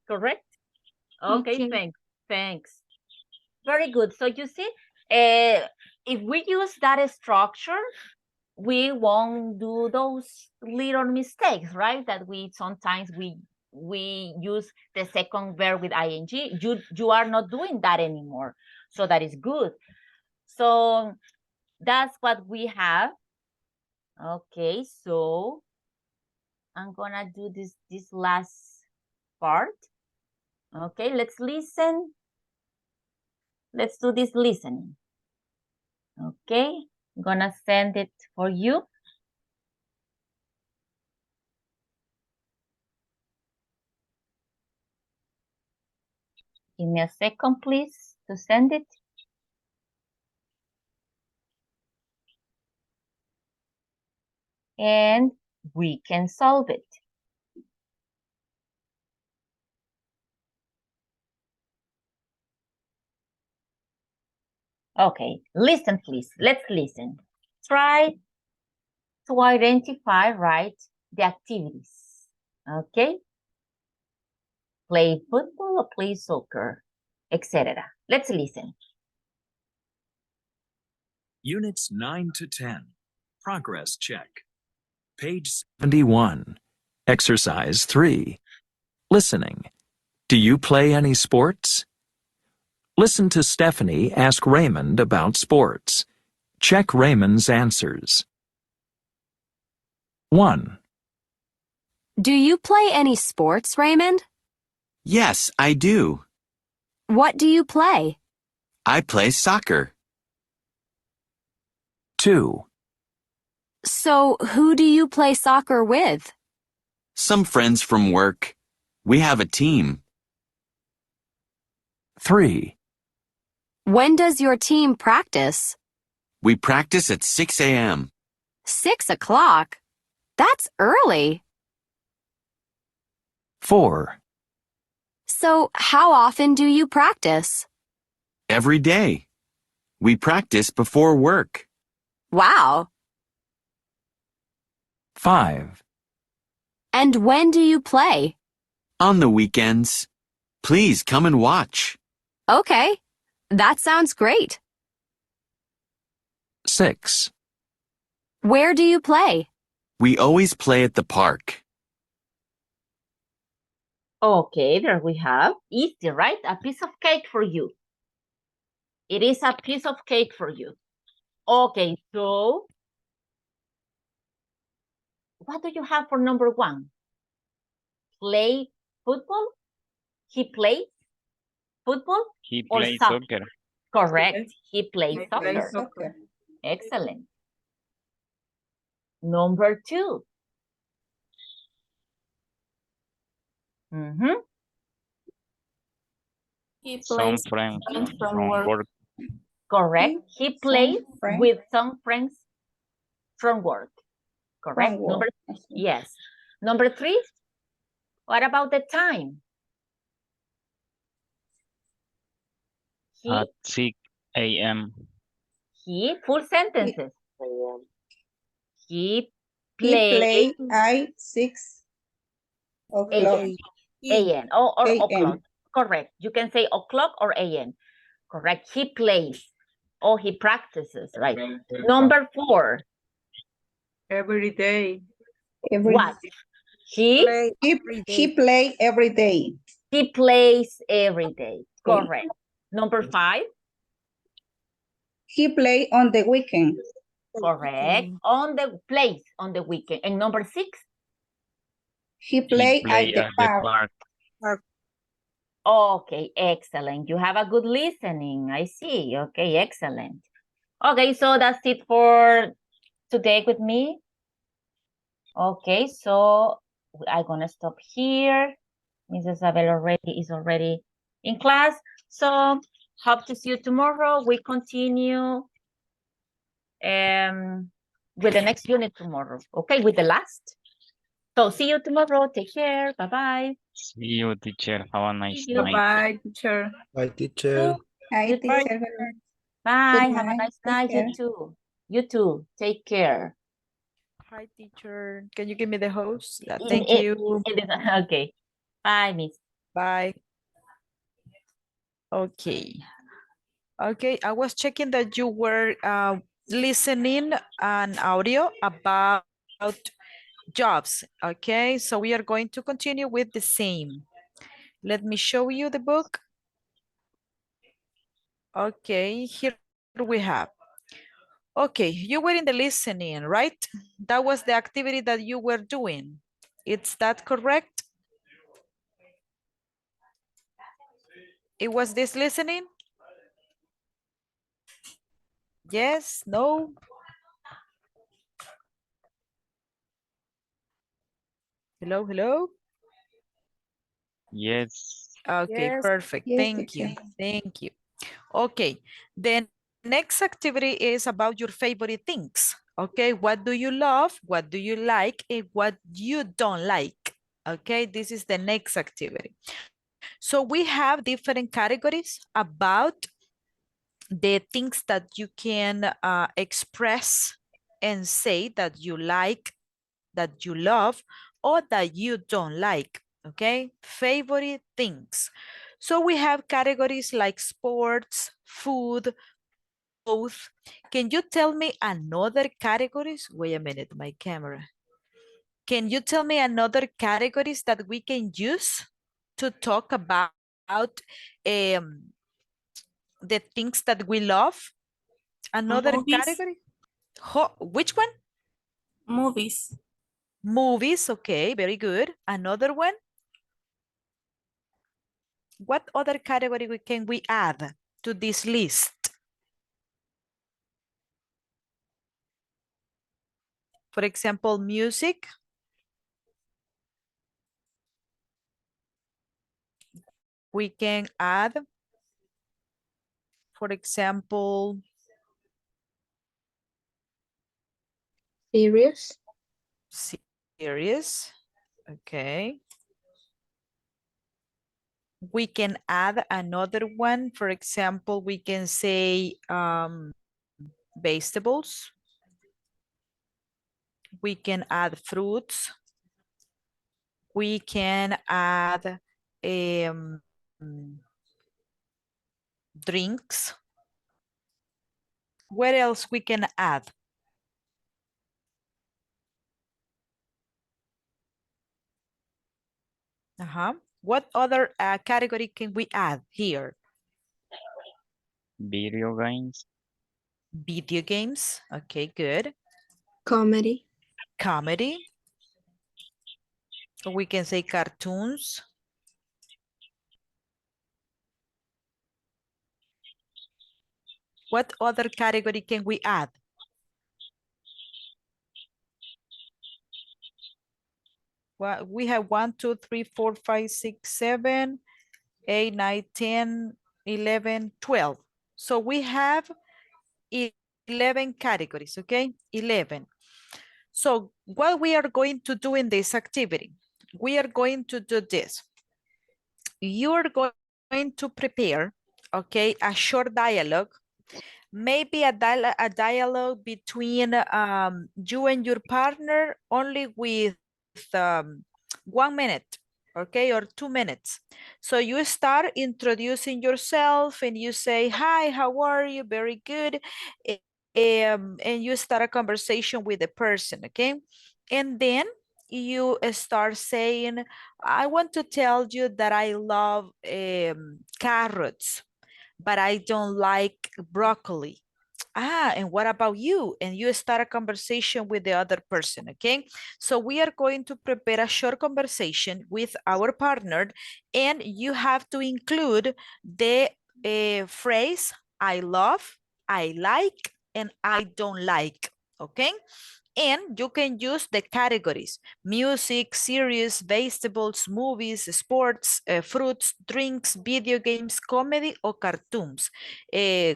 Correct? Okay, Okay. thanks. Very good. So you see, if we use that structure, we won't do those little mistakes, right? That we sometimes we use the second verb with ing. You are not doing that anymore. So that is good. So that's what we have. Okay, so I'm gonna do this last part. Okay, let's listen. Let's do this listening. Okay, I'm gonna send it for you. Give me a second, please, to send it. And we can solve it. Okay, listen, please. Let's listen. Try to identify, right, the activities. Okay? Play football or play soccer, etc. Let's listen. Units 9 to 10. Progress check. Page 71. Exercise 3. Listening. Do you play any sports? Listen to Stephanie ask Raymond about sports. Check Raymond's answers. 1. Do you play any sports, Raymond? Yes, I do. What do you play? I play soccer. 2. So, who do you play soccer with? Some friends from work. We have a team. 3. When does your team practice? We practice at 6 a.m. 6 o'clock? That's early. 4. So, how often do you practice? Every day. We practice before work. Wow. 5. And when do you play? On the weekends. Please come and watch. Okay. That sounds great. 6. Where do you play? We always play at the park. Okay, there we have. Easy, right? A piece of cake for you. It is a piece of cake for you. Okay, so what do you have for number 1? Play football? He plays football He or plays soccer? soccer. Correct. He plays I soccer. play soccer. Excellent. Number 2. Mm-hmm. He Some plays friends friends from from work. work. Correct. He plays with some friends from work. Correct. Number, yes. Number 3. What about the time? At 6 a.m. He full sentences. He Play at 6 o'clock. a.m. or A.M. o'clock. Correct. You can say o'clock or a.m. Correct. He plays or he practices, right? Number 4. Every day. What? He Play every day. plays every day. Correct. Number 5. He play on the weekend. Correct. On the place on the weekend. And number 6. He play at Play the at the park. park. Okay, excellent. You have a good listening. I see. Okay, excellent. Okay, so that's it for today with me. Okay, so I'm gonna stop here. Mrs. Isabel is already in class. So hope to see you tomorrow. We continue with the next unit tomorrow. Okay, with the last. So see you tomorrow. Take care. Bye-bye. See you, teacher. Have a nice you. night. Bye, teacher. Bye, teacher. Hi, You too. teacher. Bye. Good Have a night. nice Take night. care. You too. You too. Take care. Hi, teacher. Can you give me the host? In- Thank in- you. Okay. Bye, Miss. Bye. Okay. Okay, I was checking that you were listening an audio about jobs. Okay, so we are going to continue with the same. Let me show you the book. Okay, here we have. Okay, you were in the listening, right? That was the activity that you were doing. Is that correct? It was this listening? Yes, no? Hello, hello? Yes. Okay, Yes, perfect. yes, Thank you. teacher. Thank you. Okay, the next activity is about your favorite things. Okay, what do you love? What do you like? And what you don't like? Okay, this is the next activity. So we have different categories about the things that you can express and say that you like, that you love, or that you don't like, okay? Favorite things. So we have categories like sports, food, clothes. Can you tell me another categories? Wait a minute, my camera. Can you tell me another categories that we can use to talk about the things that we love? Another Movies. category? Which one? Movies. Movies, okay, very good. Another one? What other category can we add to this list? For example, music. We can add, for example, Serious. series. Okay. We can add another one. For example, we can say vegetables. We can add fruits. We can add drinks. What else we can add? What other category can we add here? Video games. Video games. Okay, good. Comedy. Comedy. We can say cartoons. What other category can we add? Well, we have 1, 2, 3, 4, 5, 6, 7, 8, 9, 10, 11, 12. So we have 11 categories, okay? 11. So what we are going to do in this activity, we are going to do this. You are going to prepare, okay, a short dialogue, maybe a dialogue between you and your partner only with 1 minute, okay, or 2 minutes. So you start introducing yourself and you say, hi, how are you? Very good. And you start a conversation with the person, okay? And then you start saying, I want to tell you that I love carrots, but I don't like broccoli. And what about you? And you start a conversation with the other person, okay? So we are going to prepare a short conversation with our partner, and you have to include the phrase, I love, I like, and I don't like, okay? And you can use the categories: music, series, vegetables, movies, sports, fruits, drinks, video games, comedy, or cartoons,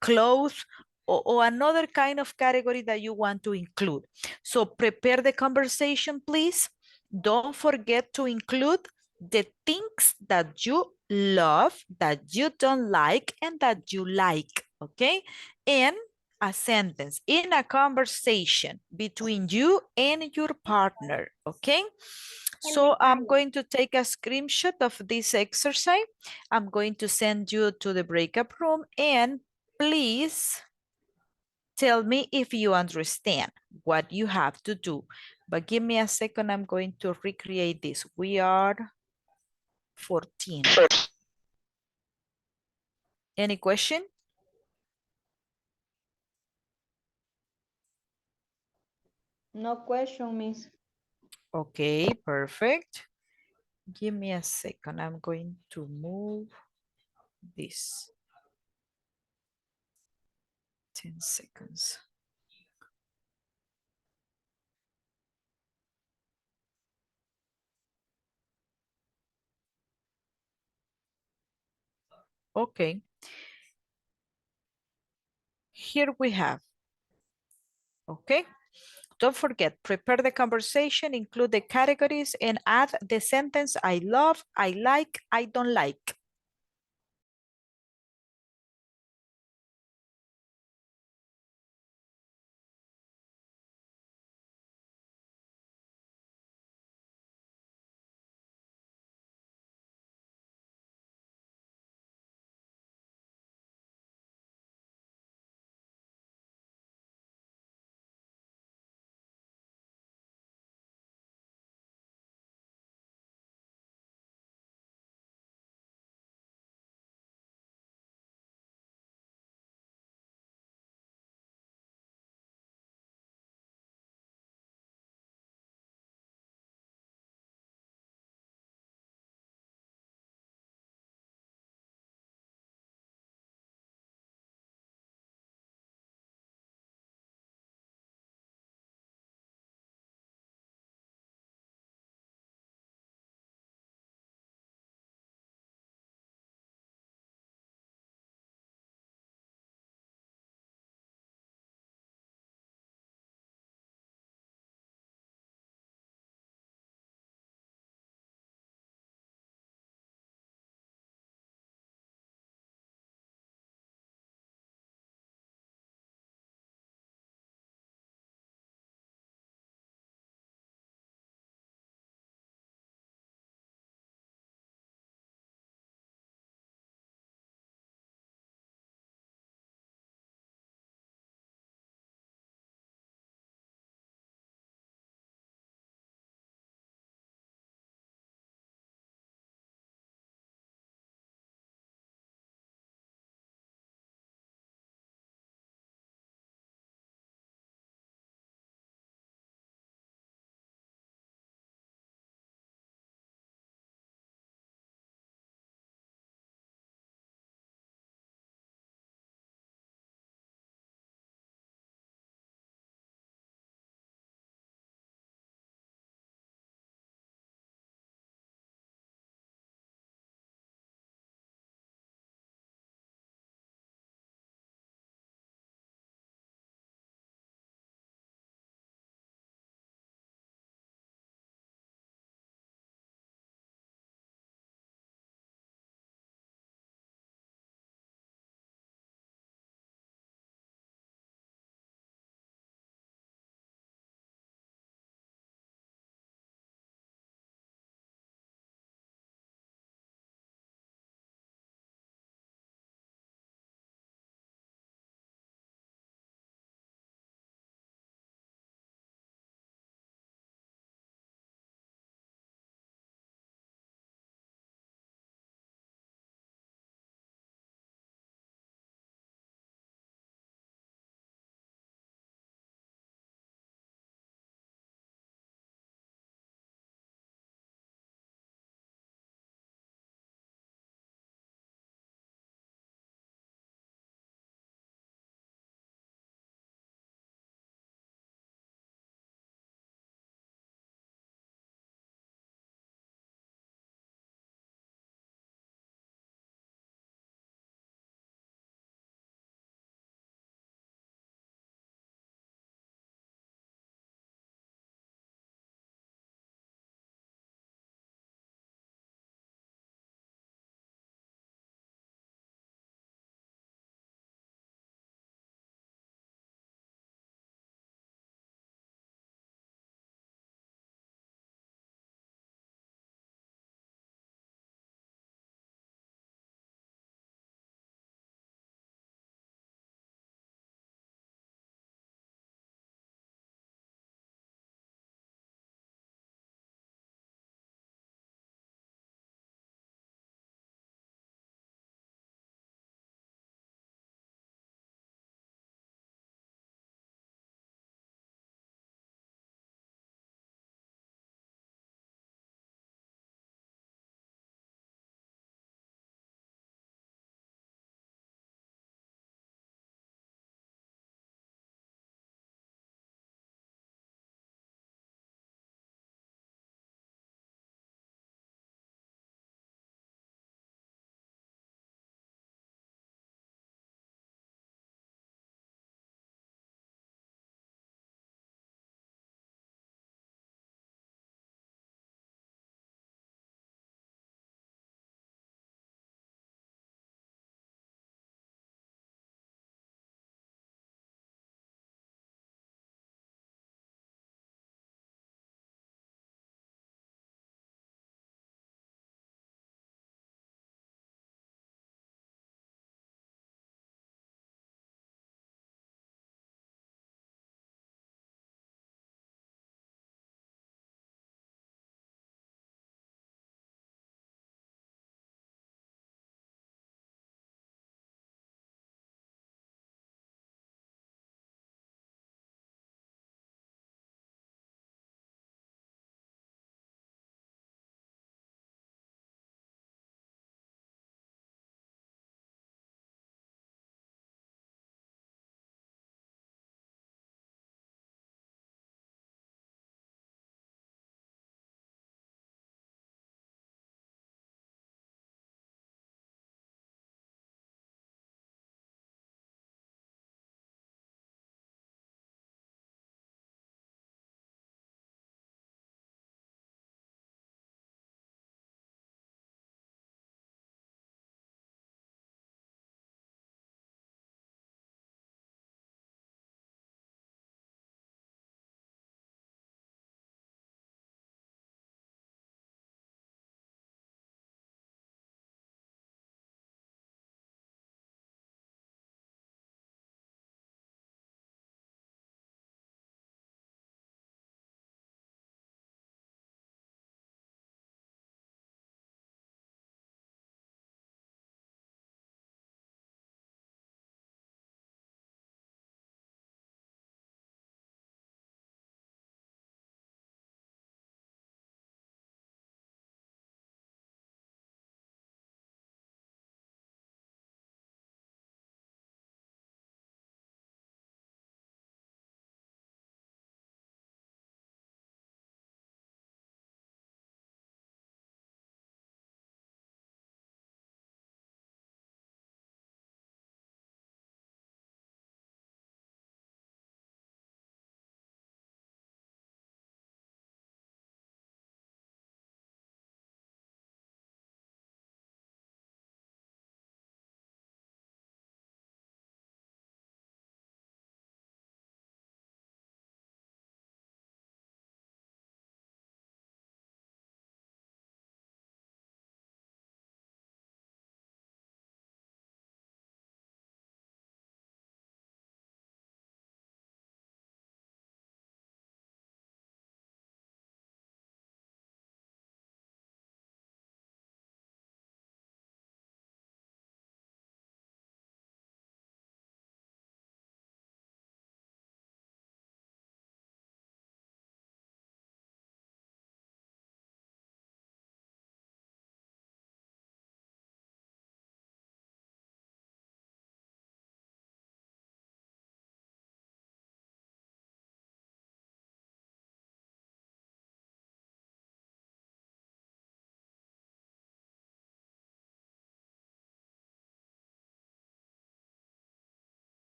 clothes, or another kind of category that you want to include. So prepare the conversation, please. Don't forget to include the things that you love, that you don't like, and that you like, okay? And a sentence in a conversation between you and your partner, okay? So I'm going to take a screenshot of this exercise. I'm going to send you to the breakup room, and please tell me if you understand what you have to do. But give me a second, I'm going to recreate this. We are 14. Any question? No question, Miss. Okay, perfect. Give me a second. I'm going to move this. 10 seconds. Okay. Here we have. Okay. Don't forget, prepare the conversation, include the categories, and add the sentence, I love, I like, I don't like.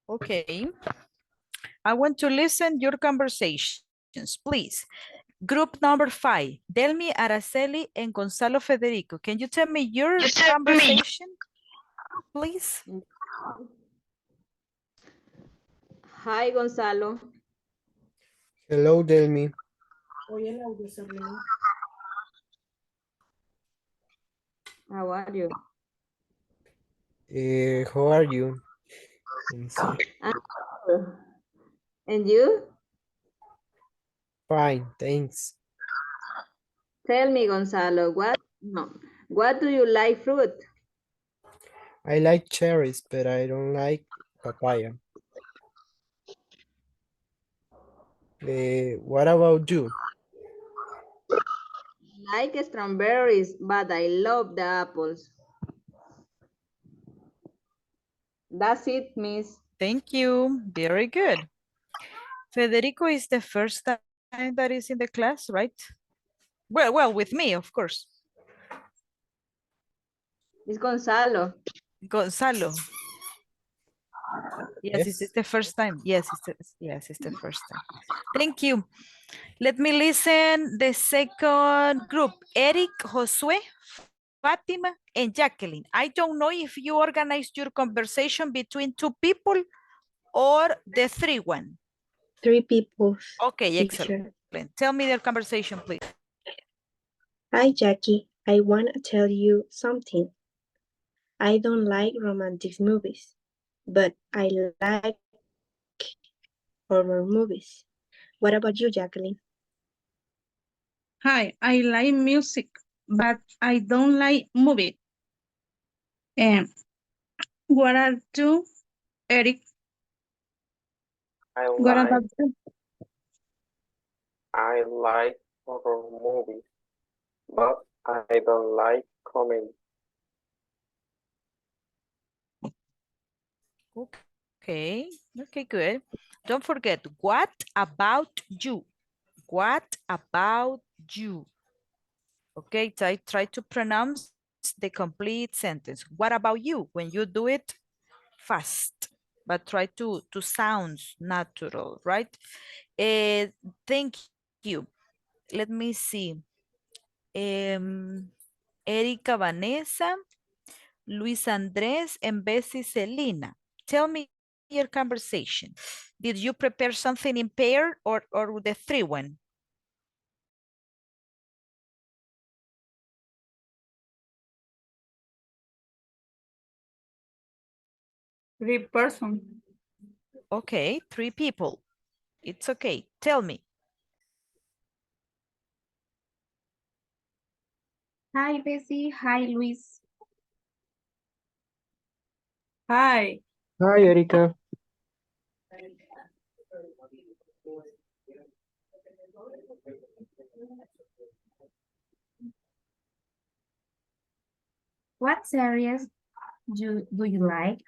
Okay. I want to listen your conversations, please. Group number 5, Delmi, Araceli, and Gonzalo Federico. Can you tell me your conversation, please? Hi, Gonzalo. Hello, Delmi. How are you? How are you? Let me see. And you? Fine, thanks. Tell me, Gonzalo, what do you like fruit? I like cherries, but I don't like papaya. What about you? I like strawberries, but I love the apples. That's it, miss. Thank you. Very good. Federico is the first time that is in the class, right? Well, with me, of course. It's Gonzalo. Gonzalo. Yes, Yes. it's the first time. Yes, it's the first time. Thank you. Let me listen the second group. Eric, Josue, Fatima, and Jacqueline. I don't know if you organized your conversation between 2 people or the 3 one. 3 people. Okay, Teacher. excellent. Tell me their conversation, please. Hi, Jackie. I want to tell you something. I don't like romantic movies, but I like horror movies. What about you, Jacqueline? Hi, I like music, but I don't like movie. What are you, Eric? What about you? I like horror movies, but I don't like comedy. Okay, good. Don't forget, what about you? What about you? Okay, try to pronounce the complete sentence. What about you? When you do it fast, but try to sound natural, right? Thank you. Let me see. Erika, Vanessa, Luis Andres, and Bessie Selena. Tell me your conversation. Did you prepare something in pair or the 3 one? Three person. Okay, 3 people. It's okay. Tell me. Hi, Bessie. Hi, Luis. Hi. Hi, Erika. What series do you like,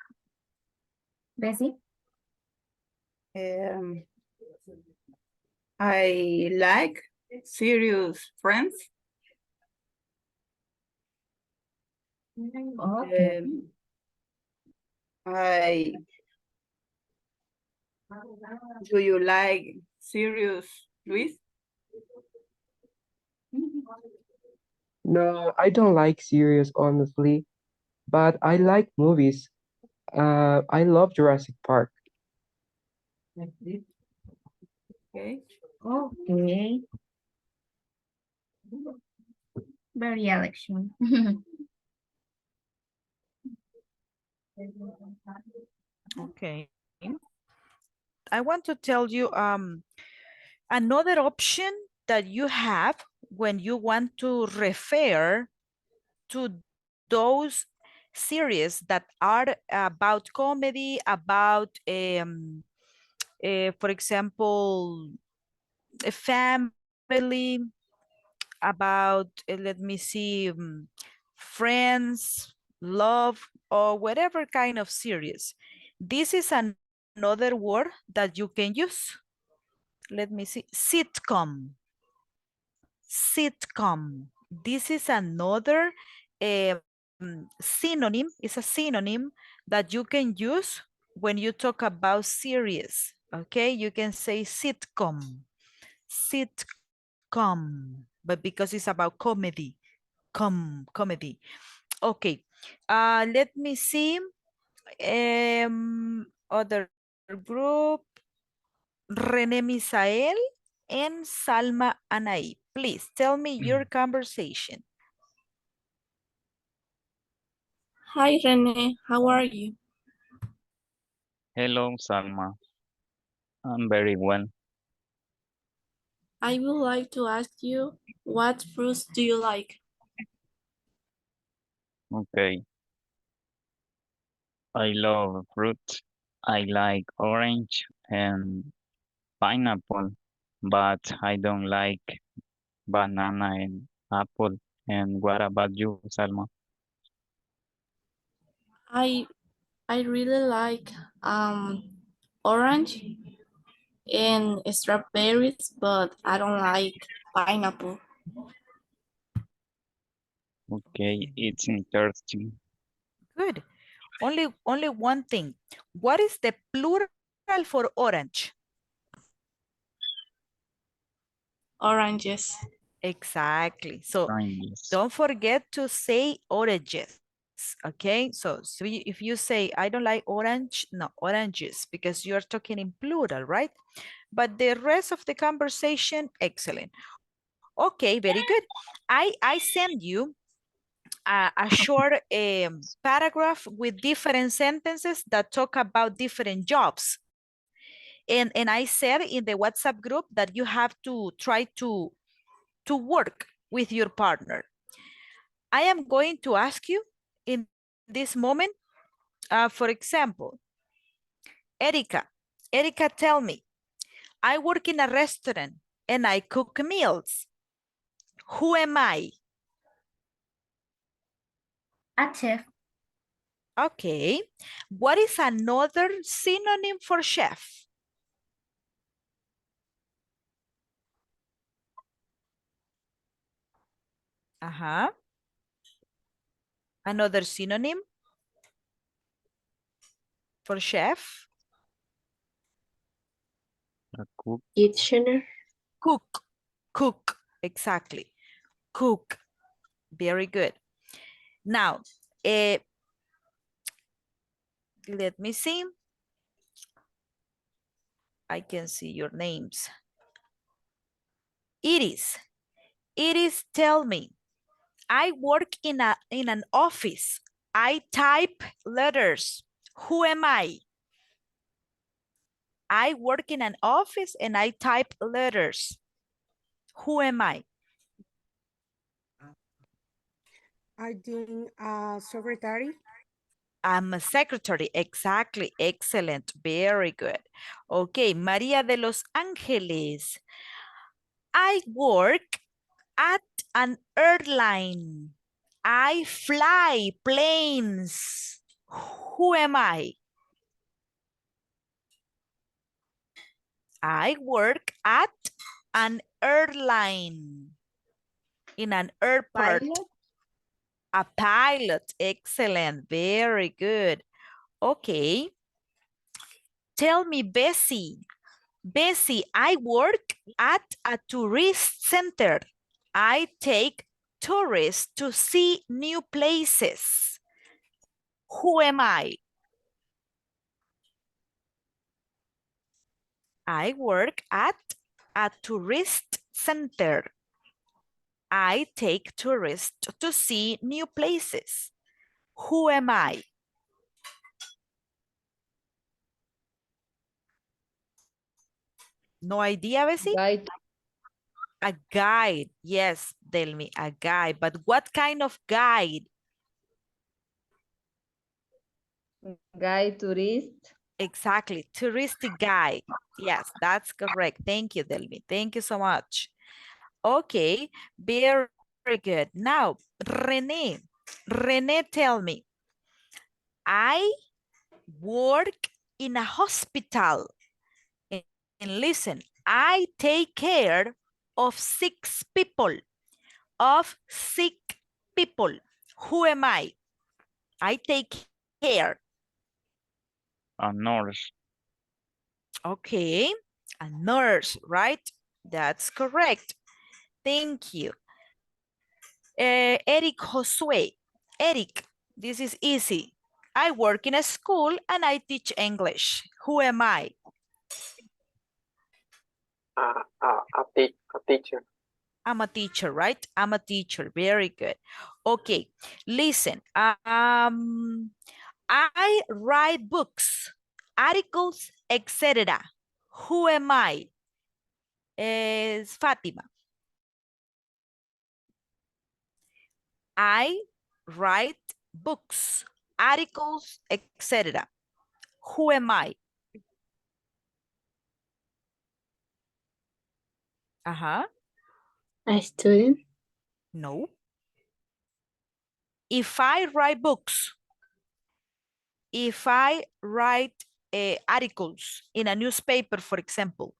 Bessie? I like serious friends. Okay. Do you like serious, Luis? No, I don't like series, honestly, but I like movies. I love Jurassic Park. Okay. Okay. Very election. Okay. I want to tell you another option that you have when you want to refer to those series that are about comedy, about, for example, a family, about, let me see, friends, love, or whatever kind of series. This is another word that you can use. Let me see, sitcom. Sitcom. This is another synonym, it's a synonym that you can use when you talk about series, okay, you can say sitcom, but because it's about comedy, comedy. Okay, let me see. Other group, René Misael and Salma Anaí. Please tell me your conversation. Hi, Rene. How are you? Hello, Salma. I'm very well. I would like to ask you, what fruits do you like? Okay. I love fruit. I like orange and pineapple, but I don't like banana and apple. And what about you, Salma? I I really like orange and strawberries, but I don't like pineapple. Okay, it's interesting. Good. Only one thing. What is the plural for orange? Oranges. Exactly. So Oranges. don't forget to say oranges. Okay. So if you say, I don't like orange, no, oranges, because you're talking in plural, right? But the rest of the conversation, excellent. Okay, very good. I send you a short paragraph with different sentences that talk about different jobs. And I said in the WhatsApp group that you have to try to work with your partner. I am going to ask you in this moment, for example, Erika, tell me, I work in a restaurant and I cook meals. Who am I? A chef. Okay. What is another synonym for chef? Uh-huh. Another synonym for chef? A cook. Kitchener. Cook, exactly. Cook, very good. Now, let me see. I can see your names. Iris, tell me. I work in an office. I type letters. Who am I? I work in an office and I type letters. Who am I? I think secretary. I'm a secretary. Exactly. Excellent. Very good. Okay, Maria de los Ángeles. I work at an airline. I fly planes. Who am I? I work at an airline. In an airport. Pilot? A pilot. Excellent. Very good. Okay. Tell me, Bessie. Bessie, I work at a tourist center. I take tourists to see new places. Who am I? I work at a tourist center. I take tourists to see new places. Who am I? No idea, Bessie? Guide. A guide. Yes, Delmi, a guide. But what kind of guide? Guide tourist. Exactly, touristic guide. Yes, that's correct. Thank you, Delmi. Thank you so much. Okay, very good. Now, Rene. Rene, tell me. I work in a hospital. And listen, I take care of sick people. Who am I? I take care. A nurse. Okay, a nurse, right? That's correct. Thank you. Eric Josue. Eric, this is easy. I work in a school and I teach English. Who am I? A teacher. I'm a teacher, right? I'm a teacher. Very good. Okay, listen. I write books, articles, etc. Who am I? Is Fatima. I write books, articles, etc. Who am I? Uh-huh. A student. No. If I write books, if I write articles in a newspaper, for example,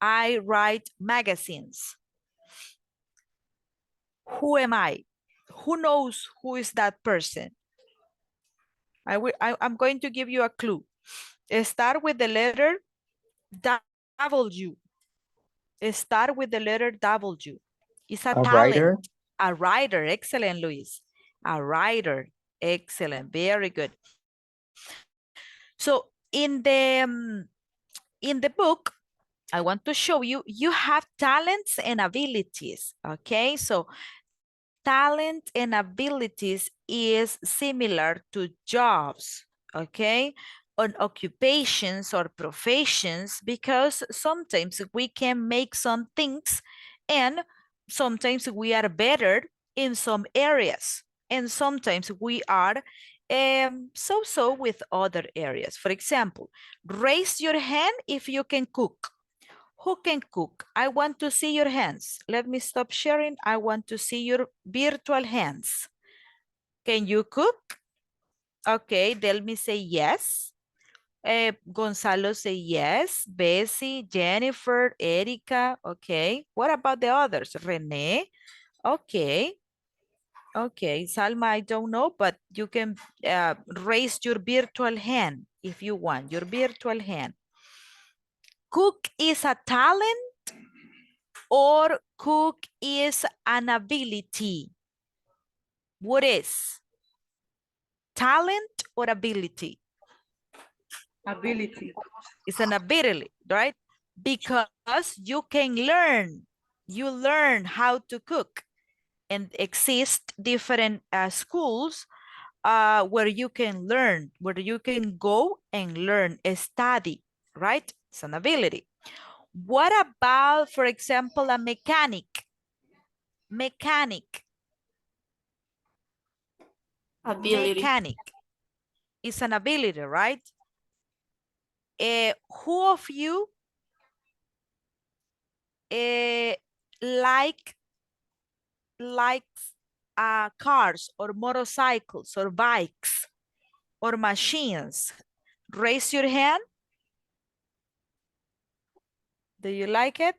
I write magazines. Who am I? Who knows who is that person? I'm going to give you a clue. Start with the letter W. Start with the letter W. It's a talent. writer. A writer. Excellent, Luis. A writer. Excellent. Very good. So in the book, I want to show you, you have talents and abilities. Okay, so talent and abilities is similar to jobs, okay, on occupations or professions, because sometimes we can make some things and sometimes we are better in some areas and sometimes we are so-so with other areas. For example, raise your hand if you can cook. Who can cook? I want to see your hands. Let me stop sharing. I want to see your virtual hands. Can you cook? Okay, Delmi say yes. Gonzalo say yes. Bessie, Jennifer, Erica. Okay. What about the others? Rene. Okay. Okay. Salma, I don't know, but you can raise your virtual hand if you want. Your virtual hand. Cook is a talent or cook is an ability? What is? Talent or ability? Ability. It's an ability, right? Because you can learn. You learn how to cook. And exist different schools where you can learn, where you can go and learn, study, right? It's an ability. What about, for example, a mechanic? Mechanic. Ability. Mechanic is an ability, right? Who of you likes cars or motorcycles or bikes or machines? Raise your hand. Do you like it?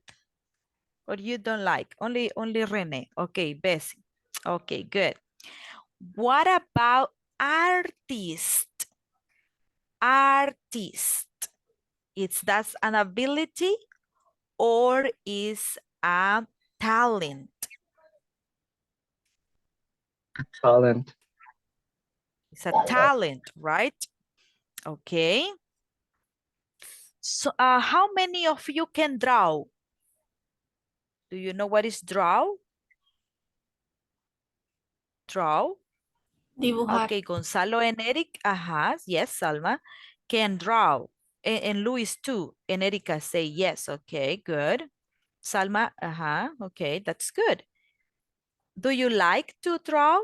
Or you don't like? Only Rene. Okay, Bessie. Okay, good. What about artist? Artist. That's an ability or is a talent? Talent. It's a talent, right? Okay. So how many of you can draw? Do you know what is draw? Draw? Dibujar. Okay, Gonzalo and Eric, yes, Salma, can draw. And Luis too, and Erika say yes, okay, good. Salma, okay, that's good. Do you like to draw?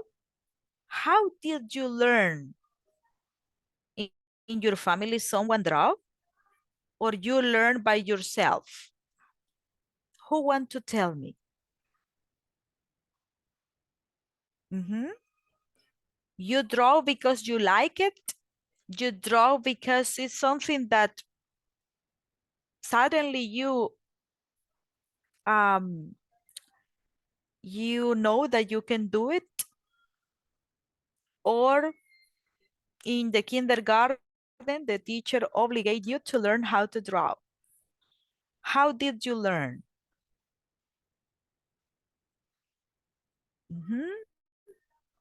How did you learn? In your family, someone draw? Or you learn by yourself? Who want to tell me? You draw because you like it? You draw because it's something that suddenly you know that you can do it? Or in the kindergarten the teacher obligate you to learn how to draw. How did you learn?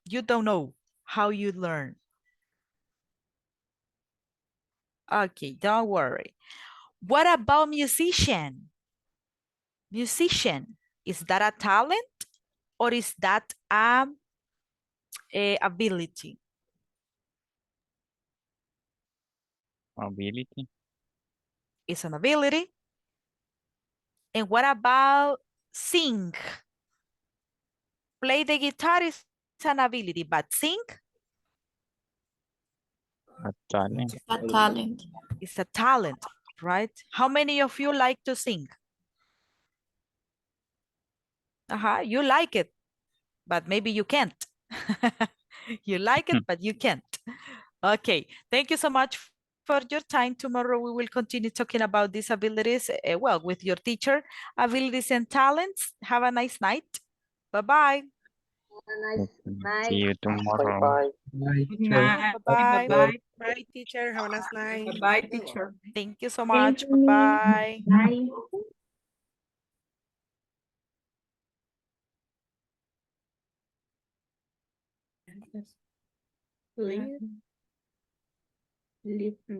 You don't know how you learn. Okay, don't worry. What about musician? Musician, is that a talent or is that a ability? Ability. It's an ability. And what about sing? Play the guitar is an ability, but sing? A talent. A talent. It's a talent, right? How many of you like to sing? You like it, but maybe you can't. You like it, but you can't. Okay, thank you so much for your time. Tomorrow we will continue talking about these abilities, well, with your teacher, abilities and talents. Have a nice night. Bye-bye. See you tomorrow. Bye. Good night. Bye-bye. Bye-bye. Bye, teacher. Have a nice night. Bye-bye, teacher. Thank you so Thank much. you. Bye-bye. Bye. Leave me.